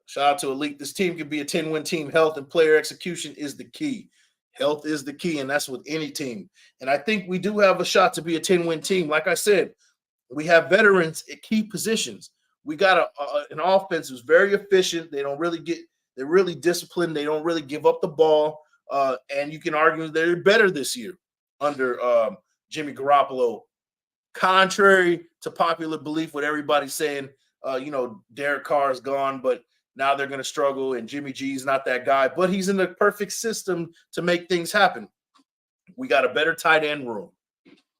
Shout out to Elite. This team could be a 10-win team. Health and player execution is the key. Health is the key, and that's with any team. And I think we do have a shot to be a 10-win team. Like I said, we have veterans at key positions. We got an offense who's very efficient. They're really disciplined. They don't really give up the ball. And you can argue they're better this year under Jimmy Garoppolo. Contrary to popular belief, what everybody's saying, Derek Carr is gone, but now they're going to struggle, and Jimmy G's not that guy. But he's in the perfect system to make things happen. We got a better tight end room.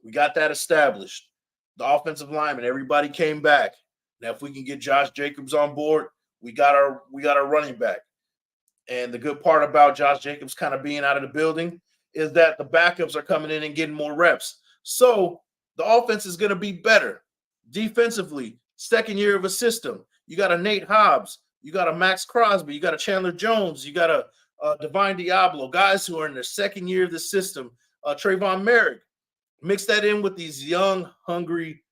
We got that established. The offensive lineman, everybody came back. Now, if we can get Josh Jacobs on board, we got our running back. And the good part about Josh Jacobs kind of being out of the building is that the backups are coming in and getting more reps. So the offense is going to be better. Defensively, second year of a system. You got a Nate Hobbs. You got a Max Crosby. You got a Chandler Jones. You got a Divine Diablo. Guys who are in their second year of the system. Trayvon Merrick. Mix that in with these young, hungry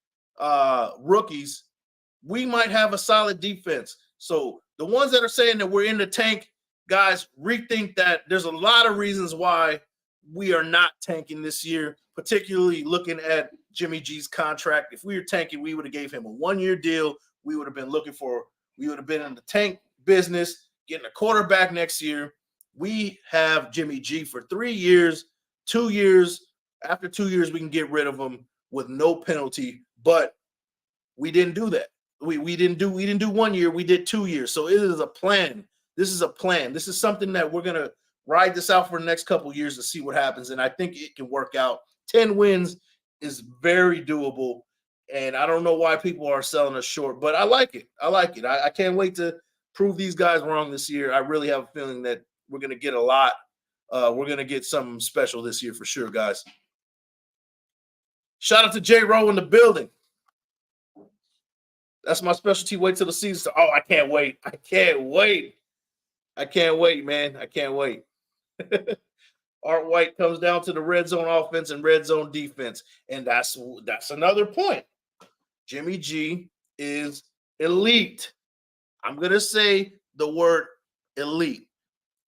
rookies. We might have a solid defense. So the ones that are saying that we're in the tank, guys, rethink that. There's a lot of reasons why we are not tanking this year, particularly looking at Jimmy G's contract. If we were tanking, we would have gave him a one-year deal. We would have been in the tank business, getting a quarterback next year. We have Jimmy G for 3 years, 2 years. After 2 years, we can get rid of him with no penalty, but we didn't do that. We didn't do 1 year. We did 2 years. So it is a plan. This is a plan. This is something that we're going to ride this out for the next couple of years to see what happens. And I think it can work out. 10 wins is very doable. And I don't know why people are selling us short, but I like it. I can't wait to prove these guys wrong this year. I really have a feeling that we're going to get a lot. We're going to get something special this year for sure, guys. Shout out to J. Rowe in the building. That's my specialty. Wait till the season. Oh, I can't wait. I can't wait, man. I can't wait. Art White comes down to the red zone offense and red zone defense. And that's another point. Jimmy G is elite. I'm going to say the word elite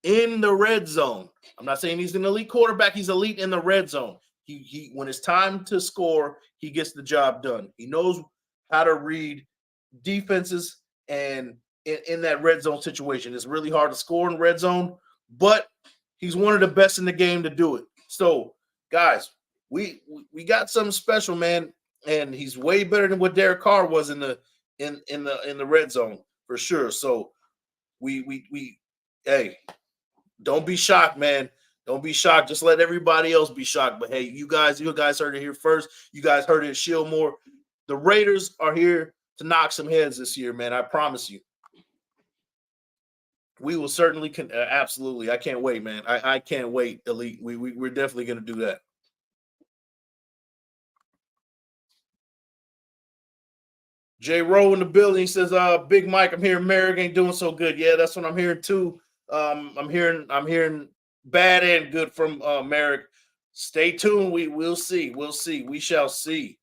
in the red zone. I'm not saying he's an elite quarterback. He's elite in the red zone. He when it's time to score, he gets the job done. He knows how to read defenses and in that red zone situation. It's really hard to score in red zone, but he's one of the best in the game to do it. So, guys, we got something special, man, and he's way better than what Derek Carr was in the red zone for sure. So, hey, don't be shocked, man. Don't be shocked. Just let everybody else be shocked. But hey, you guys heard it here first. You guys heard it at Shieldmore. The Raiders are here to knock some heads this year, man. I promise you. We will certainly absolutely. I can't wait, man. I can't wait, Elite. We're definitely going to do that. Jay Rowe in the building. He says, Big Mike, I'm hearing Merrick ain't doing so good. Yeah, that's what I'm hearing too. I'm hearing bad and good from Merrick. Stay tuned. We'll see. We'll see. We shall see.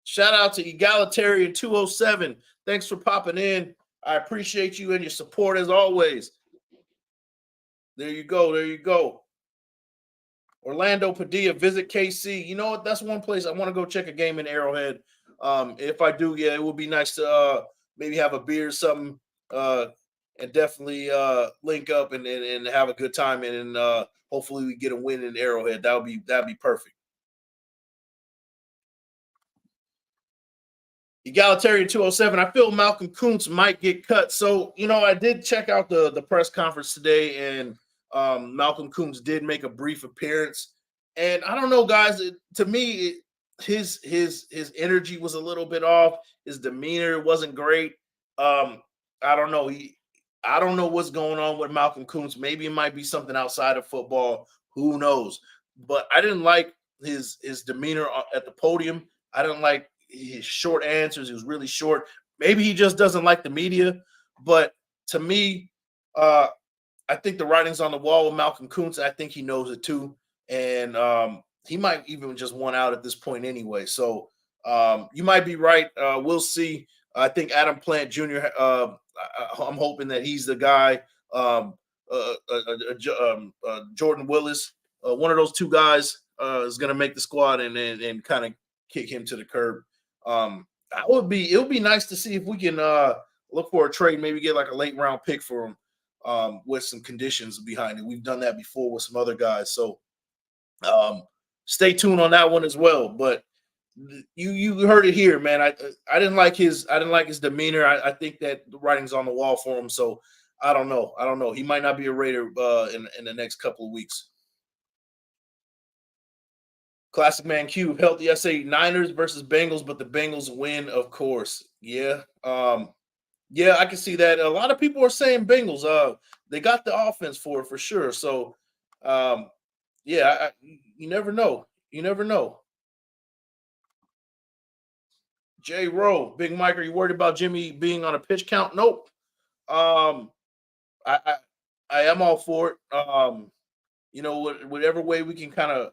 Shout out to Egalitarian 207. Thanks for popping in. I appreciate you and your support as always. There you go. There you go. Orlando Padilla, visit KC. You know what? That's one place I want to go check a game in Arrowhead. If I do, yeah, it would be nice to maybe have a beer or something, and definitely link up and have a good time, and hopefully we get a win in Arrowhead. That'd be perfect. Egalitarian 207. I feel Malcolm Kuntz might get cut. So, I did check out the press conference today, and Malcolm Kuntz did make a brief appearance. And I don't know, guys. To me, his energy was a little bit off. His demeanor wasn't great. I don't know. I don't know what's going on with Malcolm Kuntz. Maybe it might be something outside of football. Who knows? But I didn't like his demeanor at the podium. I didn't like his short answers. He was really short. Maybe he just doesn't like the media. But to me, I think the writing's on the wall with Malcolm Kuntz. I think he knows it too. And he might even just want out at this point anyway. So you might be right. We'll see. I think Adam Plant Jr., I'm hoping that he's the guy. Jordan Willis, one of those two guys is going to make the squad and kind of kick him to the curb. It would be nice to see if we can look for a trade, maybe get like a late round pick for him with some conditions behind it. We've done that before with some other guys. So stay tuned on that one as well. But you heard it here, man. I didn't like his demeanor. I think that the writing's on the wall for him. So I don't know. He might not be a Raider in the next couple of weeks. Classic Man Q, healthy SA Niners versus Bengals, but the Bengals win, of course. Yeah. Yeah, I can see that. A lot of people are saying Bengals. They got the offense for sure. So yeah, you never know. You never know. J Rowe, Big Mike, are you worried about Jimmy being on a pitch count? Nope. I am all for it. Whatever way we can kind of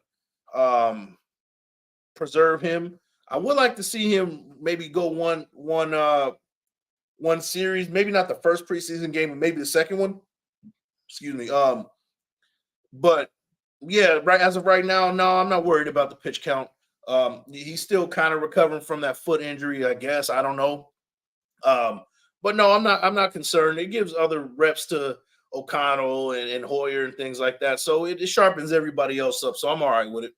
preserve him. I would like to see him maybe go one series, maybe not the first preseason game, but maybe the second one. Excuse me. But yeah, right as of right now, no, I'm not worried about the pitch count. He's still kind of recovering from that foot injury, I guess. I don't know. But no, I'm not concerned. It gives other reps to O'Connell and Hoyer and things like that. So it sharpens everybody else up. So I'm all right with it.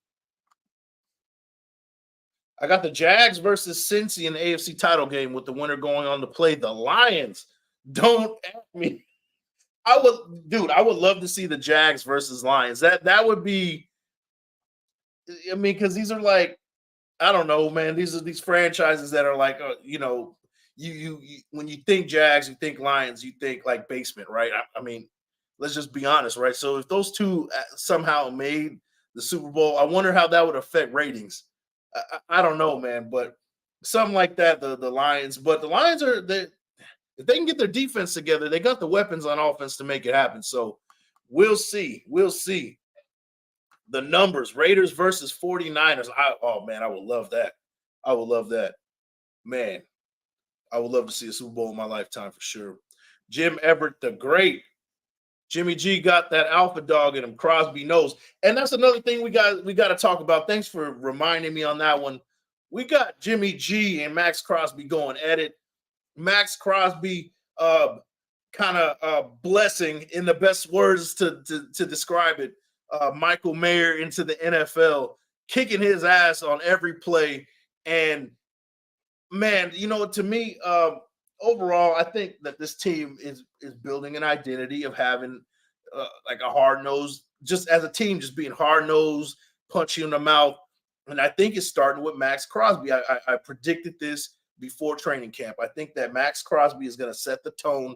I got the Jags versus Cincy in the AFC title game with the winner going on to play the Lions. Don't ask me. I would love to see the Jags versus Lions. That would be, I mean, because these are like, I don't know, man. These are these franchises that are like, you when you think Jags, you think Lions, you think like basement, right? I mean, let's just be honest, right? So if those two somehow made the Super Bowl, I wonder how that would affect ratings. I don't know, man, but something like that, the Lions. But the Lions if they can get their defense together, they got the weapons on offense to make it happen. So we'll see. We'll see. The numbers, Raiders versus 49ers. Oh, man, I would love that. I would love that. Man, I would love to see a Super Bowl in my lifetime for sure. Jim Everett the Great. Jimmy G got that alpha dog in him. Crosby knows. And that's another thing we got to talk about. Thanks for reminding me on that one. We got Jimmy G and Max Crosby going at it. Max Crosby kind of blessing, in the best words to describe it, Michael Mayer into the NFL, kicking his ass on every play. And man, to me, overall, I think that this team is building an identity of having like a hard-nosed, just as a team, just being hard-nosed, punch you in the mouth. And I think it's starting with Max Crosby. I predicted this before training camp. I think that Max Crosby is going to set the tone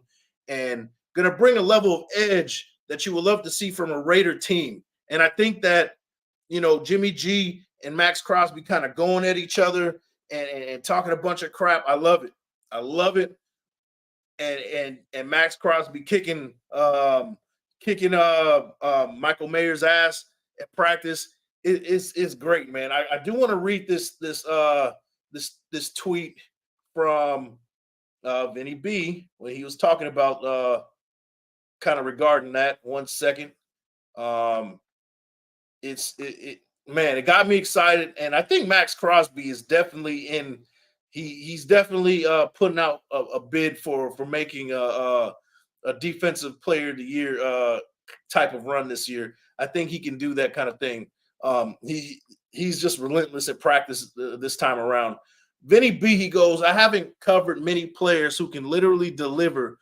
and going to bring a level of edge that you would love to see from a Raider team. And I think that, Jimmy G and Max Crosby kind of going at each other and talking a bunch of crap. I love it. I love it. And Max Crosby kicking kicking Michael Mayer's ass at practice. It's great, man. I do want to read this tweet from Vinny B when he was talking about kind of regarding that. 1 second. Man, it got me excited, and I think Max Crosby is definitely in. He's definitely putting out a bid for making a defensive player of the year type of run this year. I think he can do that kind of thing. He's just relentless at practice this time around. Vinny B, he goes, I haven't covered many players who can literally deliver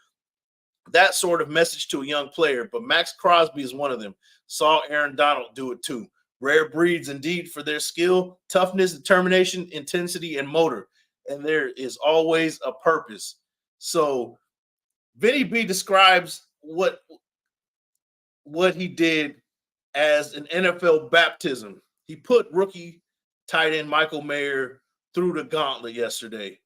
that sort of message to a young player, but Max Crosby is one of them. Saw Aaron Donald do it too. Rare breeds indeed for their skill, toughness, determination, intensity, and motor. And there is always a purpose. So Vinny B describes what he did as an NFL baptism. He put rookie tight end Michael Mayer through the gauntlet yesterday.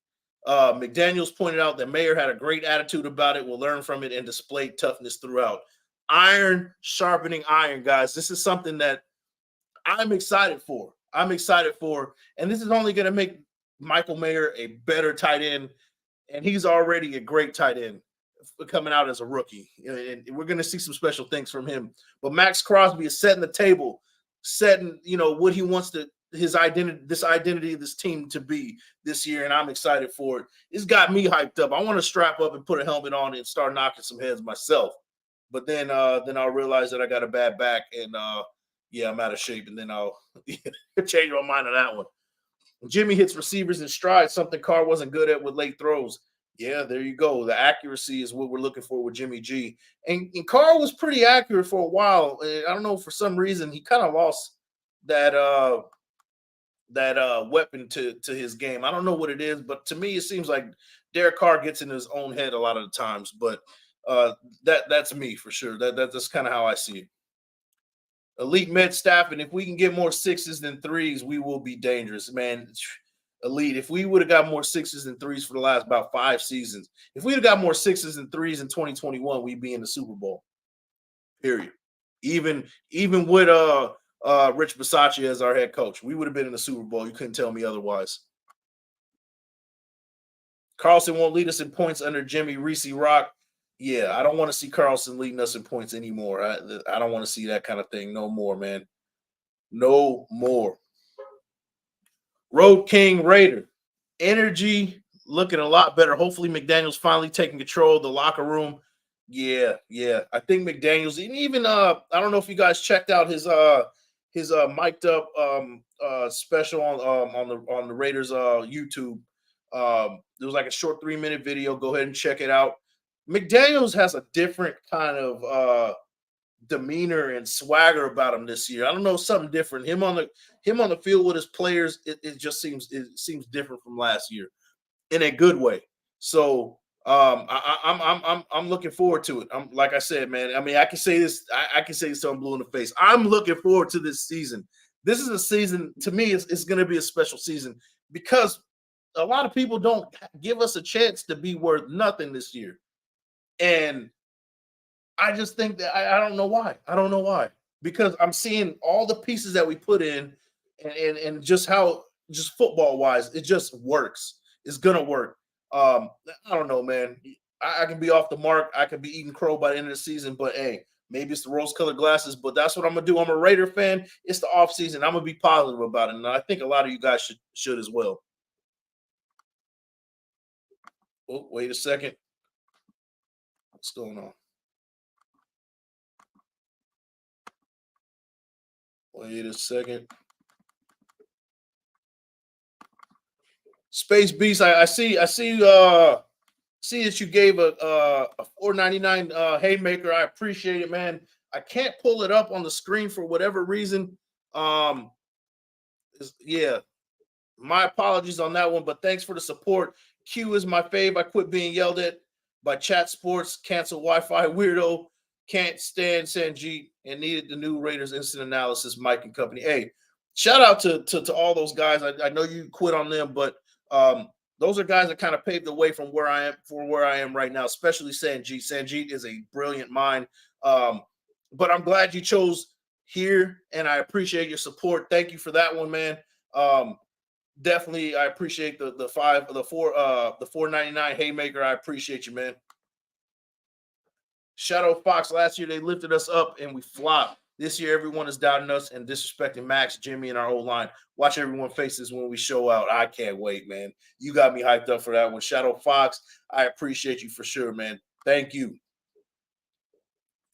McDaniels pointed out that Mayer had a great attitude about it, will learn from it, and displayed toughness throughout. Iron sharpening iron, guys. This is something that I'm excited for. And this is only going to make Michael Mayer a better tight end, and he's already a great tight end coming out as a rookie. And we're going to see some special things from him. But Max Crosby is setting the table, setting, what he wants this identity of this team to be this year, and I'm excited for it. It's got me hyped up. I want to strap up and put a helmet on and start knocking some heads myself. But then I'll realize that I got a bad back, and I'm out of shape, and then I'll change my mind on that one. Jimmy hits receivers in stride, something Carr wasn't good at with late throws. Yeah, there you go. The accuracy is what we're looking for with Jimmy G. And Carr was pretty accurate for a while. I don't know, for some reason, he kind of lost that weapon to his game. I don't know what it is, but to me, it seems like Derek Carr gets in his own head a lot of the times. But that's me for sure. That's kind of how I see it. Elite med staff, and if we can get more 6s than 3s, we will be dangerous, man. Elite. If we would have got more 6s than 3s for the last about 5 seasons, if we would have got more 6s than 3s in 2021, we'd be in the Super Bowl. Period. Even with Rich Bisaccia as our head coach, we would have been in the Super Bowl. You couldn't tell me otherwise. Carlson won't lead us in points under Jimmy Reese Rock. Yeah, I don't want to see Carlson leading us in points anymore. I don't want to see that kind of thing no more, man. No more. Road King Raider. Energy looking a lot better. Hopefully McDaniels finally taking control of the locker room. Yeah. I think McDaniels, and even I don't know if you guys checked out his mic'd up special on the Raiders YouTube. There was like a short 3-minute video. Go ahead and check it out. McDaniels has a different kind of demeanor and swagger about him this year. I don't know, something different. Him on the field with his players, it just seems different from last year in a good way. So I'm looking forward to it. I'm, like I said, man. I mean, I can say this till I'm blue in the face. I'm looking forward to this season. This is a season, to me, it's going to be a special season because a lot of people don't give us a chance to be worth nothing this year. And I just think that I don't know why. Because I'm seeing all the pieces that we put in and just how, just football wise, it just works. It's gonna work. I don't know, man. I can be off the mark. I could be eating crow by the end of the season, but hey, maybe it's the rose-colored glasses, but that's what I'm gonna do. I'm a Raider fan. It's the off season. I'm gonna be positive about it, and I think a lot of you guys should as well. Oh, wait a second. What's going on? Wait a second. Space Beast, I see that you gave a $4.99 haymaker. I appreciate it, man. I can't pull it up on the screen for whatever reason. Yeah, my apologies on that one, but thanks for the support. Q is my fave. I quit being yelled at by Chat Sports, cancel Wi-Fi weirdo, can't stand Sanjit, and needed the new Raiders instant analysis, Mike and company. Hey, shout out to all those guys. I know you quit on them, but those are guys that kind of paved the way from where I am right now, especially Sanjit. Sanjit is a brilliant mind. but I'm glad you chose here, and I appreciate your support. Thank you for that one, man. Definitely, I appreciate the $4.99 haymaker. I appreciate you, man. Shadow Fox, last year they lifted us up and we flopped. This year, everyone is doubting us and disrespecting Max, Jimmy, and our whole line. Watch everyone faces when we show out. I can't wait, man. You got me hyped up for that one. Shadow Fox, I appreciate you for sure, man. Thank you.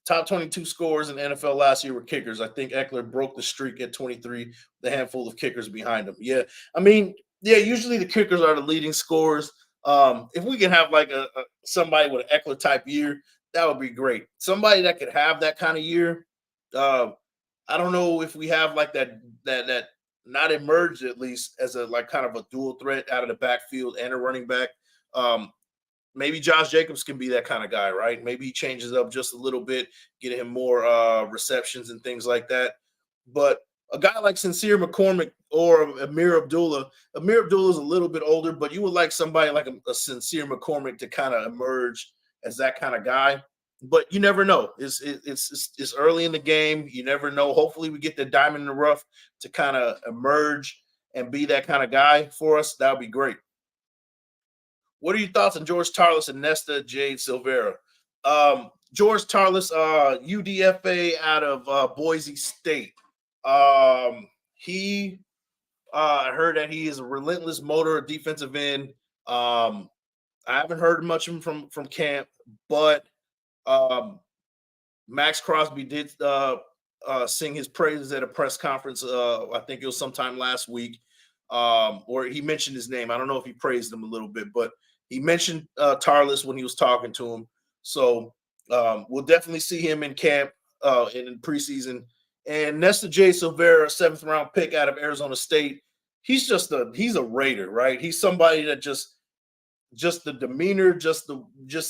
Top 22 scorers in the NFL last year were kickers. I think Eckler broke the streak at 23, the handful of kickers behind him. Yeah, I mean, yeah, usually the kickers are the leading scorers. If we can have like a somebody with an Eckler type year, that would be great. Somebody that could have that kind of year. I don't know if we have like that not emerged at least as a like kind of a dual threat out of the backfield and a running back. Maybe Josh Jacobs can be that kind of guy, right? Maybe he changes up just a little bit, getting him more receptions and things like that. But a guy like Sincere McCormick or Amir Abdullah is a little bit older, but you would like somebody like a Sincere McCormick to kind of emerge as that kind of guy. But you never know. It's early in the game. You never know. Hopefully we get the diamond in the rough to kind of emerge and be that kind of guy for us. That would be great. What are your thoughts on George Tarlas and Nesta Jade Silvera? George Tarlas, UDFA out of Boise State. He heard that he is a relentless motor, defensive end. I haven't heard much of him from camp, but Max Crosby did sing his praises at a press conference. I think it was sometime last week, or he mentioned his name. I don't know if he praised him a little bit, but he mentioned Tarlas when he was talking to him. So we'll definitely see him in camp in preseason. And Nesta J. Silvera, 7th round pick out of Arizona State. He's a Raider, right? He's somebody that just the demeanor,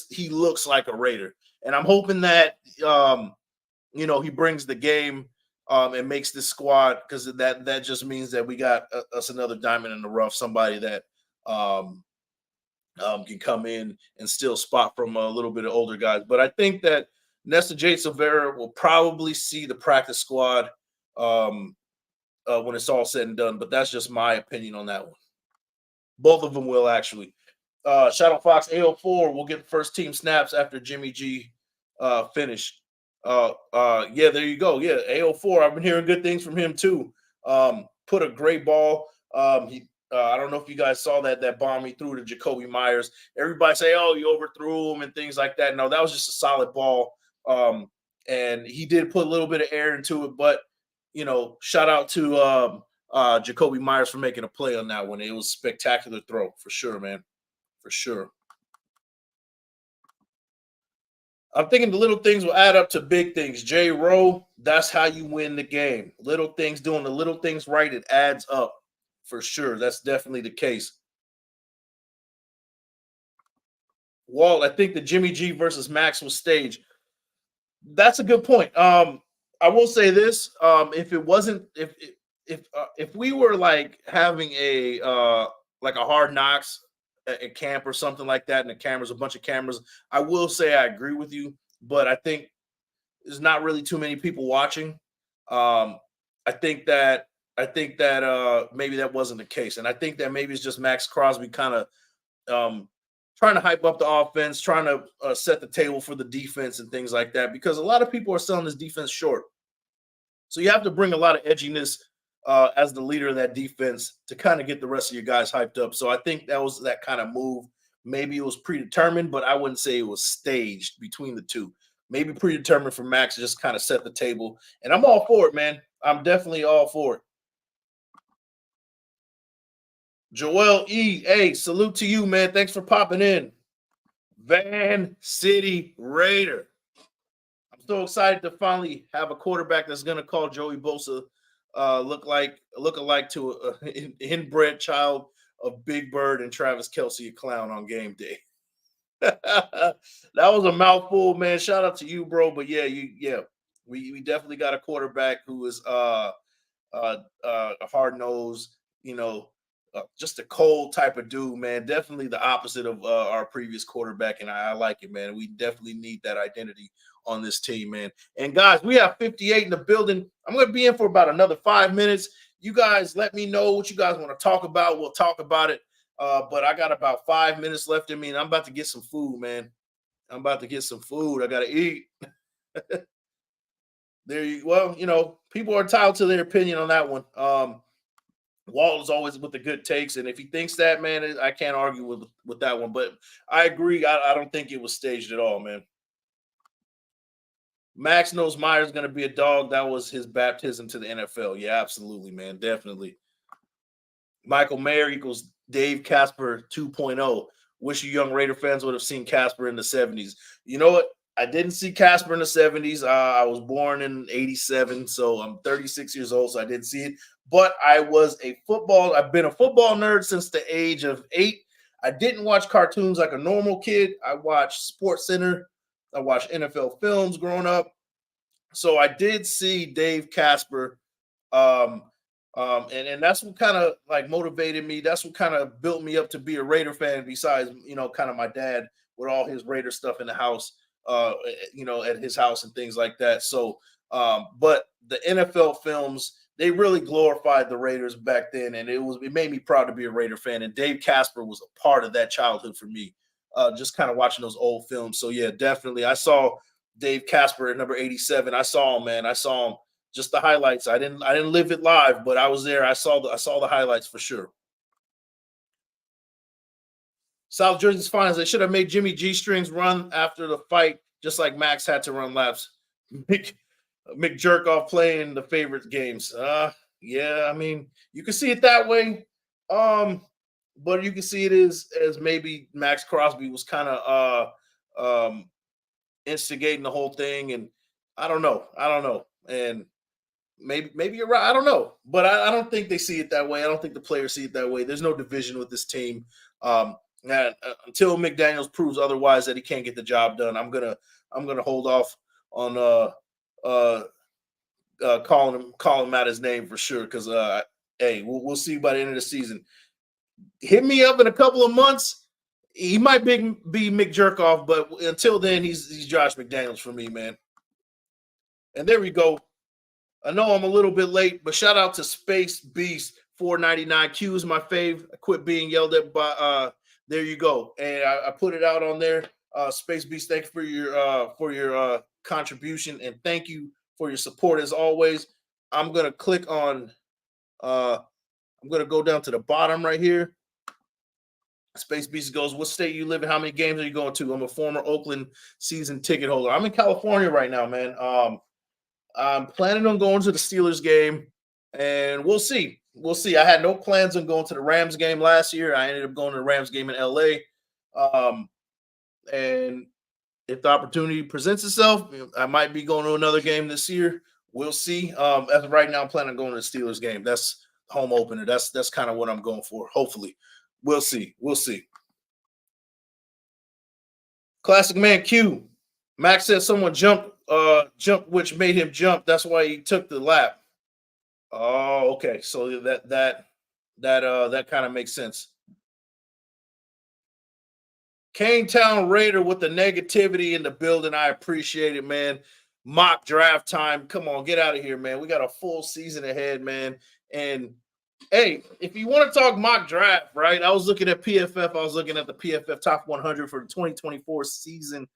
he looks like a Raider. And I'm hoping that he brings the game and makes this squad, because that just means that we got us another diamond in the rough, somebody that can come in and steal spot from a little bit of older guys. But I think that Nesta J. Silvera will probably see the practice squad when it's all said and done. But that's just my opinion on that one. Both of them will, actually. Shadow Fox AO4 will get the first team snaps after Jimmy G finished. Yeah, there you go. Yeah, AO4. I've been hearing good things from him too. Put a great ball. I don't know if you guys saw that bomb he threw to Jacoby Myers. Everybody say, "Oh, you overthrew him" and things like that. No, that was just a solid ball. And he did put a little bit of air into it, but shout out to Jacoby Myers for making a play on that one. It was a spectacular throw for sure, man. For sure. I'm thinking the little things will add up to big things. J. Rowe, that's how you win the game. Little things, doing the little things right, it adds up for sure. That's definitely the case. Walt, I think the Jimmy G versus Max was staged. That's a good point. I will say this: if it wasn't, if we were like having a Hard Knocks at camp or something like that, and a bunch of cameras, I will say I agree with you, but I think there's not really too many people watching. I think that maybe that wasn't the case, and I think that maybe it's just Max Crosby kind of trying to hype up the offense, trying to set the table for the defense and things like that, because a lot of people are selling this defense short. So you have to bring a lot of edginess as the leader of that defense to kind of get the rest of your guys hyped up. So I think that was that kind of move. Maybe it was predetermined, but I wouldn't say it was staged between the two. Maybe predetermined for Max to just kind of set the table. And I'm all for it, man. I'm definitely all for it. Joel E. Hey, salute to you, man. Thanks for popping in. Van City Raider. I'm so excited to finally have a quarterback that's going to call Joey Bosa look alike to an inbred child of Big Bird and Travis Kelce, a clown on game day. That was a mouthful, man. Shout out to you, bro. But we definitely got a quarterback who is a hard nosed, just a cold type of dude, man. Definitely the opposite of our previous quarterback, and I like it, man. We definitely need that identity on this team, man. And guys, we have 58 in the building. I'm going to be in for about another 5 minutes. You guys let me know what you guys want to talk about. We'll talk about it. But I got about 5 minutes left in me, and I'm about to get some food, man. I'm about to get some food. I got to eat. People are entitled to their opinion on that one. Walt is always with the good takes, and if he thinks that, man, I can't argue with that one. But I agree. I don't think it was staged at all, man. Max knows Meyer's going to be a dog. That was his baptism to the NFL. Yeah, absolutely, man. Definitely. Michael Mayer equals Dave Casper 2.0. Wish you young Raider fans would have seen Casper in the 70s. You know what? I didn't see Casper in the 70s. I was born in 87, so I'm 36 years old, so I didn't see it. But I've been a football nerd since the age of 8. I didn't watch cartoons like a normal kid. I watched SportsCenter. I watched NFL films growing up. So I did see Dave Casper. And that's what kind of like motivated me. That's what kind of built me up to be a Raider fan, besides, kind of my dad with all his Raider stuff in the house, at his house and things like that. So, but the NFL films, they really glorified the Raiders back then. And it made me proud to be a Raider fan. And Dave Casper was a part of that childhood for me, just kind of watching those old films. So yeah, definitely. I saw Dave Casper at number 87. I saw him, man. I saw him. Just the highlights. I didn't live it live, but I was there. I saw the highlights for sure. South Jersey's finals. They should have made Jimmy G Strings run after the fight, just like Max had to run laps. Mick Jerkoff playing the favorite games. Yeah, I mean, you can see it that way. But you can see it as maybe Max Crosby was kind of instigating the whole thing, and I don't know. And maybe you're right. I don't know, but I don't think they see it that way. I don't think the players see it that way. There's no division with this team. And until McDaniels proves otherwise that he can't get the job done, I'm gonna hold off on calling him out his name for sure. Because hey, we'll see by the end of the season. Hit me up in a couple of months. He might be Mick Jerkoff, but until then, he's Josh McDaniels for me, man. And there we go. I know I'm a little bit late, but shout out to Space Beast 499. Q is my fave. I quit being yelled at by there you go. And I put it out on there. Space Beast, thank you for your contribution, and thank you for your support as always. I'm gonna click on I'm gonna go down to the bottom right here. Space Beast goes, what state you live in? How many games are you going to? I'm a former Oakland season ticket holder. I'm in California right now, man. I'm planning on going to the Steelers game, and we'll see. I had no plans on going to the Rams game last year. I ended up going to the Rams game in LA. And if the opportunity presents itself, I might be going to another game this year. We'll see. As of right now, I'm planning on going to the Steelers game. That's home opener. That's kind of what I'm going for. Hopefully. We'll see. Classic Man Q. Max said someone jumped, which made him jump. That's why he took the lap. Oh, okay. So that kind of makes sense. Canetown Raider with the negativity in the building. I appreciate it, man. Mock draft time. Come on, get out of here, man. We got a full season ahead, man. And hey, if you want to talk mock draft, right? I was looking at PFF. I was looking at the PFF top 100 for the 2024 season.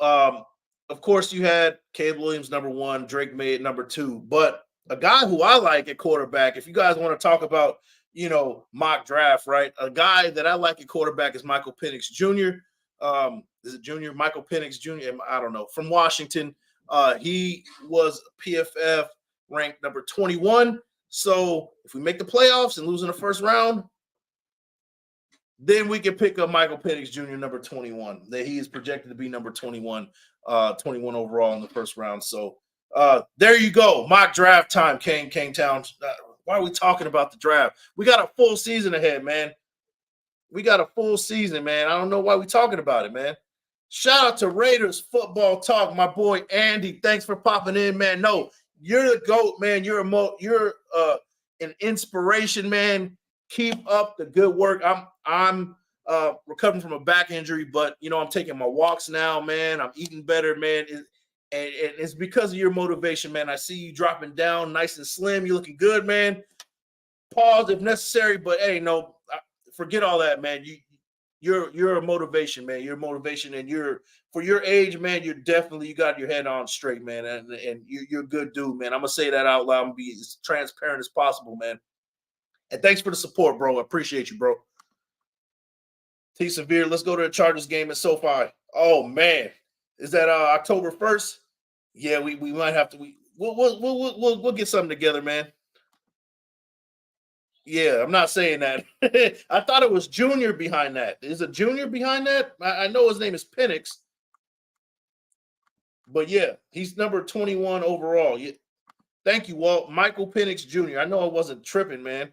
Of course, you had Caleb Williams number 1, Drake May at number 2. But a guy who I like at quarterback, if you guys want to talk about, mock draft, right? A guy that I like at quarterback is Michael Penix Jr. Is it Junior? Michael Penix Jr. I don't know. From Washington. He was PFF ranked number 21. So if we make the playoffs and lose in the first round, then we can pick up Michael Penix Jr. number 21. That he is projected to be number 21, 21 overall in the first round. So there you go. Mock draft time, Kane Town. Why are we talking about the draft? We got a full season ahead, man. I don't know why we're talking about it, man. Shout out to Raiders Football Talk, my boy Andy. Thanks for popping in, man. No, you're the GOAT, man. You're an inspiration, man. Keep up the good work. I'm recovering from a back injury, but you know, I'm taking my walks now, man. I'm eating better, man. And it's because of your motivation, man. I see you dropping down nice and slim. You're looking good, man. Pause if necessary, but hey, no, forget all that, man. You're a motivation, man. You're a motivation, and for your age, man. You got your head on straight, man, and you're a good dude, man. I'm gonna say that out loud and be as transparent as possible, man. And thanks for the support, bro. I appreciate you, bro. T Severe, let's go to the Chargers game at SoFi. Oh man, is that October 1st? Yeah, we might have to. We'll get something together, man. Yeah, I'm not saying that. I thought it was Junior behind that. Is a Junior behind that? I know his name is Penix. But yeah, he's number 21 overall. Yeah. Thank you, Walt. Michael Penix Jr. I know I wasn't tripping, man.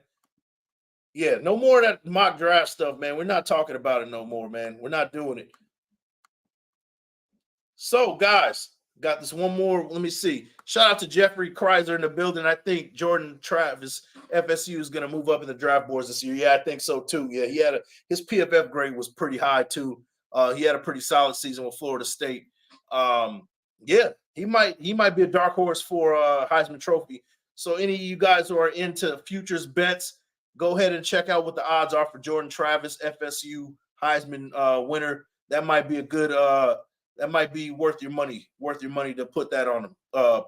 Yeah, no more of that mock draft stuff, man. We're not talking about it no more, man. We're not doing it. So, guys, got this one more. Let me see. Shout out to Jeffrey Kreiser in the building. I think Jordan Travis, FSU, is going to move up in the draft boards this year. Yeah, I think so, too. Yeah, his PFF grade was pretty high, too. He had a pretty solid season with Florida State. Yeah, he might be a dark horse for Heisman Trophy. So any of you guys who are into futures bets, go ahead and check out what the odds are for Jordan Travis, FSU Heisman winner. That might be a good. That might be worth your money. Worth your money to put that on him.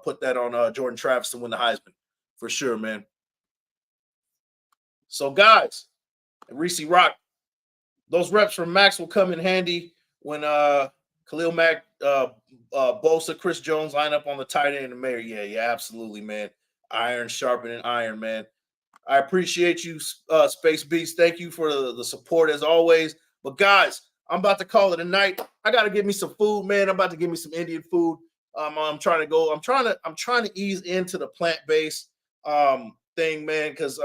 Put that on Jordan Travis to win the Heisman for sure, man. So guys, Reese Rock, those reps from Max will come in handy when Khalil Mack, Bosa, Chris Jones line up on the tight end and Mayer. Yeah, absolutely, man. Iron sharpening iron, man. I appreciate you, Space Beast. Thank you for the support as always. But guys, I'm about to call it a night. I gotta get me some food, man. I'm about to get me some Indian food. I'm trying to ease into the plant-based thing, man, because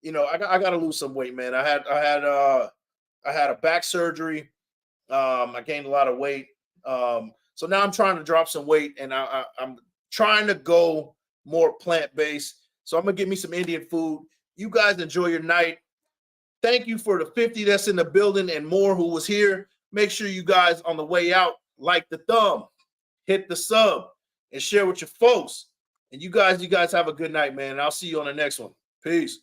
you know, I gotta lose some weight, man. I had a back surgery. I gained a lot of weight. So now I'm trying to drop some weight, and I'm trying to go more plant-based. So I'm going to get me some Indian food. You guys enjoy your night. Thank you for the 50 that's in the building and more who was here. Make sure you guys on the way out, like the thumb, hit the sub, and share with your folks. And you guys have a good night, man. And I'll see you on the next one. Peace.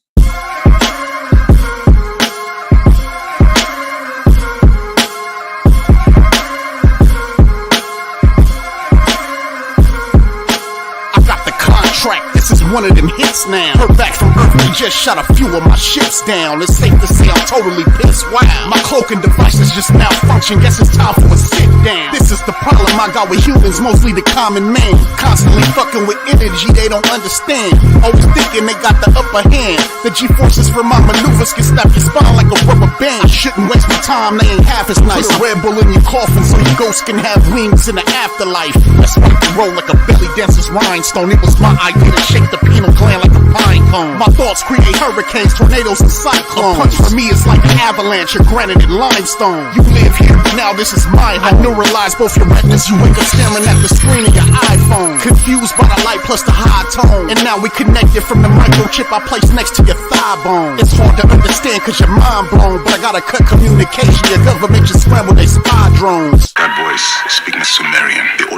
This is one of them hits now. Heard back from Earth, we just shot a few of my ships down. It's safe to say I'm totally pissed. Wow, my cloaking device is just malfunction. Guess it's time for a sit down. This is the problem I got with humans, mostly the common man. Constantly fucking with energy they don't understand. Always thinking they got the upper hand. The G-forces from my maneuvers can snap your spine like a rubber band. I shouldn't waste my time, they ain't half as nice. Put a Red Bull in your coffin so your ghost can have wings in the afterlife. Let's rock and roll like a belly dancer's rhinestone. It was my idea to shake the pineal gland like a pine cone. My thoughts create hurricanes, tornadoes, and cyclones. A punch for me is like an avalanche of granite and limestone. You live here, now this is my home. I neuralize both your retinas. You wake up staring at the screen of your iPhone. Confused by the light plus the high tone. And now we connected from the microchip I placed next to your thigh bone. It's hard to understand cause your mind blown, but I gotta cut communication. Your government just scrambled they spy drones. That voice speaking Sumerian. The